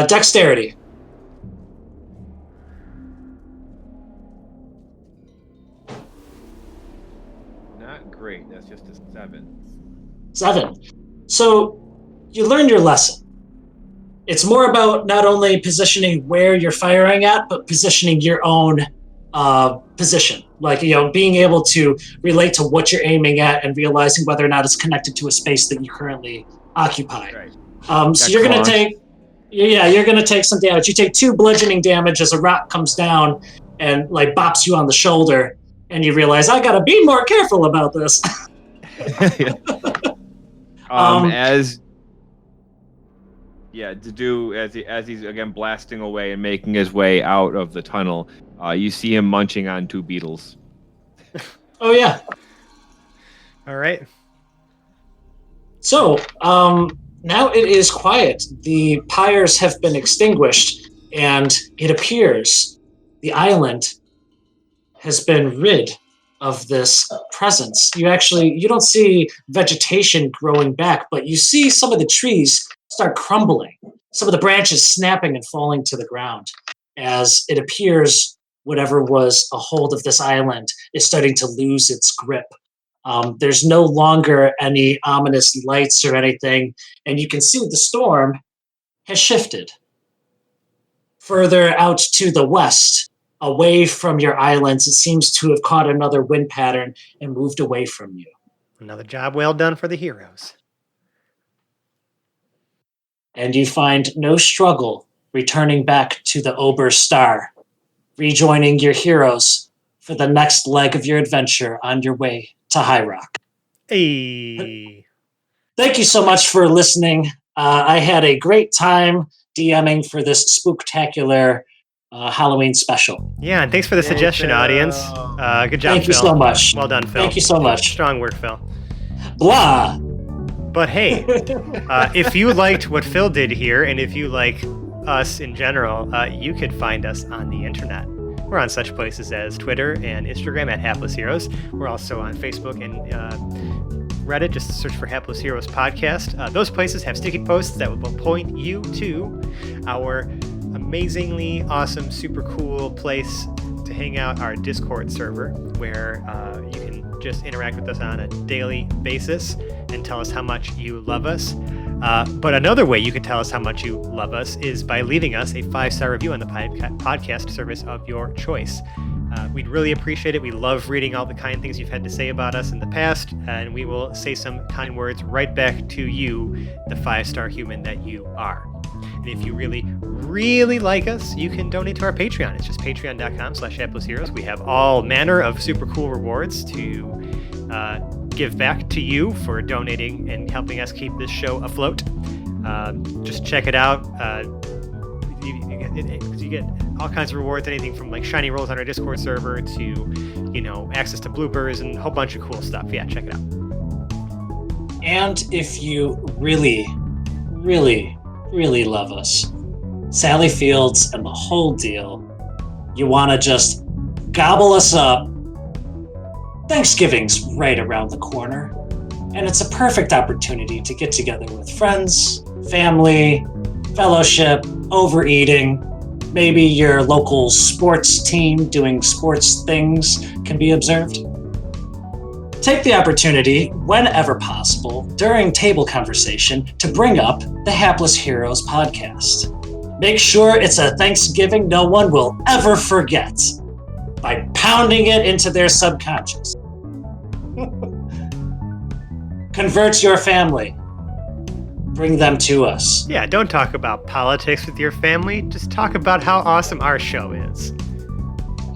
Dexterity. Not great. That's just a 7. 7. So you learned your lesson. It's more about not only positioning where you're firing at, but positioning your own position. Like, being able to relate to what you're aiming at and realizing whether or not it's connected to a space that you currently occupy. Right. So you're going to take, you're going to take some damage. You take 2 bludgeoning damage as a rock comes down and like bops you on the shoulder, and you realize I got to be more careful about this. As he's again blasting away and making his way out of the tunnel, you see him munching on 2 beetles. Oh yeah. All right. So now it is quiet. The pyres have been extinguished, and it appears the island has been rid of this presence. You don't see vegetation growing back, but you see some of the trees start crumbling, some of the branches snapping and falling to the ground, as it appears whatever was a hold of this island is starting to lose its grip. There's no longer any ominous lights or anything, and you can see the storm has shifted further out to the west, away from your islands. It seems to have caught another wind pattern and moved away from you. Another job well done for the heroes. And you find no struggle returning back to the Ober Star, rejoining your heroes for the next leg of your adventure on your way to High Rock. Hey. Thank you so much for listening. I had a great time DMing for this Spooktacular Halloween special. Yeah, and thanks for the suggestion, audience. Good job, Thank you Phil. so much. Well done, Phil. Thank you so much. Strong work, Phil. Blah. But hey, if you liked what Phil did here, and if you like us in general, you could find us on the internet. We're on such places as Twitter and Instagram at Hapless Heroes. We're also on Facebook and Reddit. Just search for Hapless Heroes Podcast. Those places have sticky posts that will point you to our amazingly awesome, super cool place to hang out, our Discord server, where you can just interact with us on a daily basis and tell us how much you love us. But another way you can tell us how much you love us is by leaving us a 5-star review on the podcast service of your choice. We'd really appreciate it. We love reading all the kind things you've had to say about us in the past, and we will say some kind words right back to you, the 5-star human that you are. And if you really, really like us, you can donate to our Patreon. It's just patreon.com/AtlasHeroes. We have all manner of super cool rewards to give back to you for donating and helping us keep this show afloat. Just check it out. You get all kinds of rewards, anything from like shiny rolls on our Discord server to, access to bloopers and a whole bunch of cool stuff. Yeah, check it out. And if you really, really, really love us, Sally Fields and the whole deal, you want to just gobble us up, Thanksgiving's right around the corner, and it's a perfect opportunity to get together with friends, family, fellowship, overeating. Maybe your local sports team doing sports things can be observed. Take the opportunity, whenever possible, during table conversation, to bring up the Hapless Heroes podcast. Make sure it's a Thanksgiving no one will ever forget by pounding it into their subconscious. Convert your family. Bring them to us. Yeah, don't talk about politics with your family. Just talk about how awesome our show is.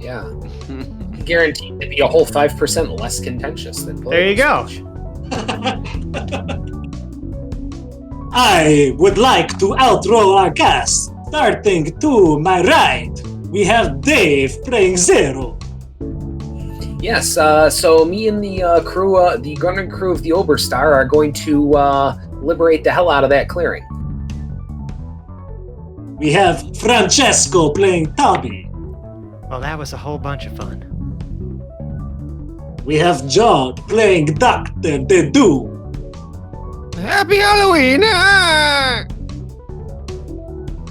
Yeah. Guaranteed to be a whole 5% less contentious than There you go. I would like to outro our cast. Starting to my right, we have Dave playing Zero. Yes, so me and the crew, the Grunt crew of the Oberstar are going to liberate the hell out of that clearing. We have Francesco playing Tommy. Well, that was a whole bunch of fun. We have John playing Dr. Dedu. Happy Halloween!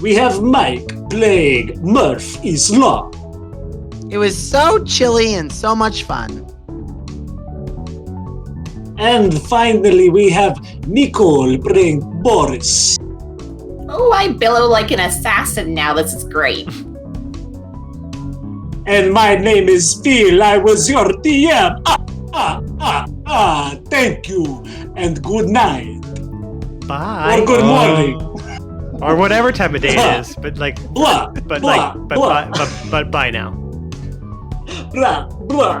We have Mike playing Murph is Law. It was so chilly and so much fun. And finally, we have Nicole playing Boris. Oh, I billow like an assassin now. This is great. And my name is Phil. I was your DM. Thank you. And good night. Bye. Or good morning. Or whatever time of day it is. But Blah, but blah, like, blah. but bye now. Blah, blah.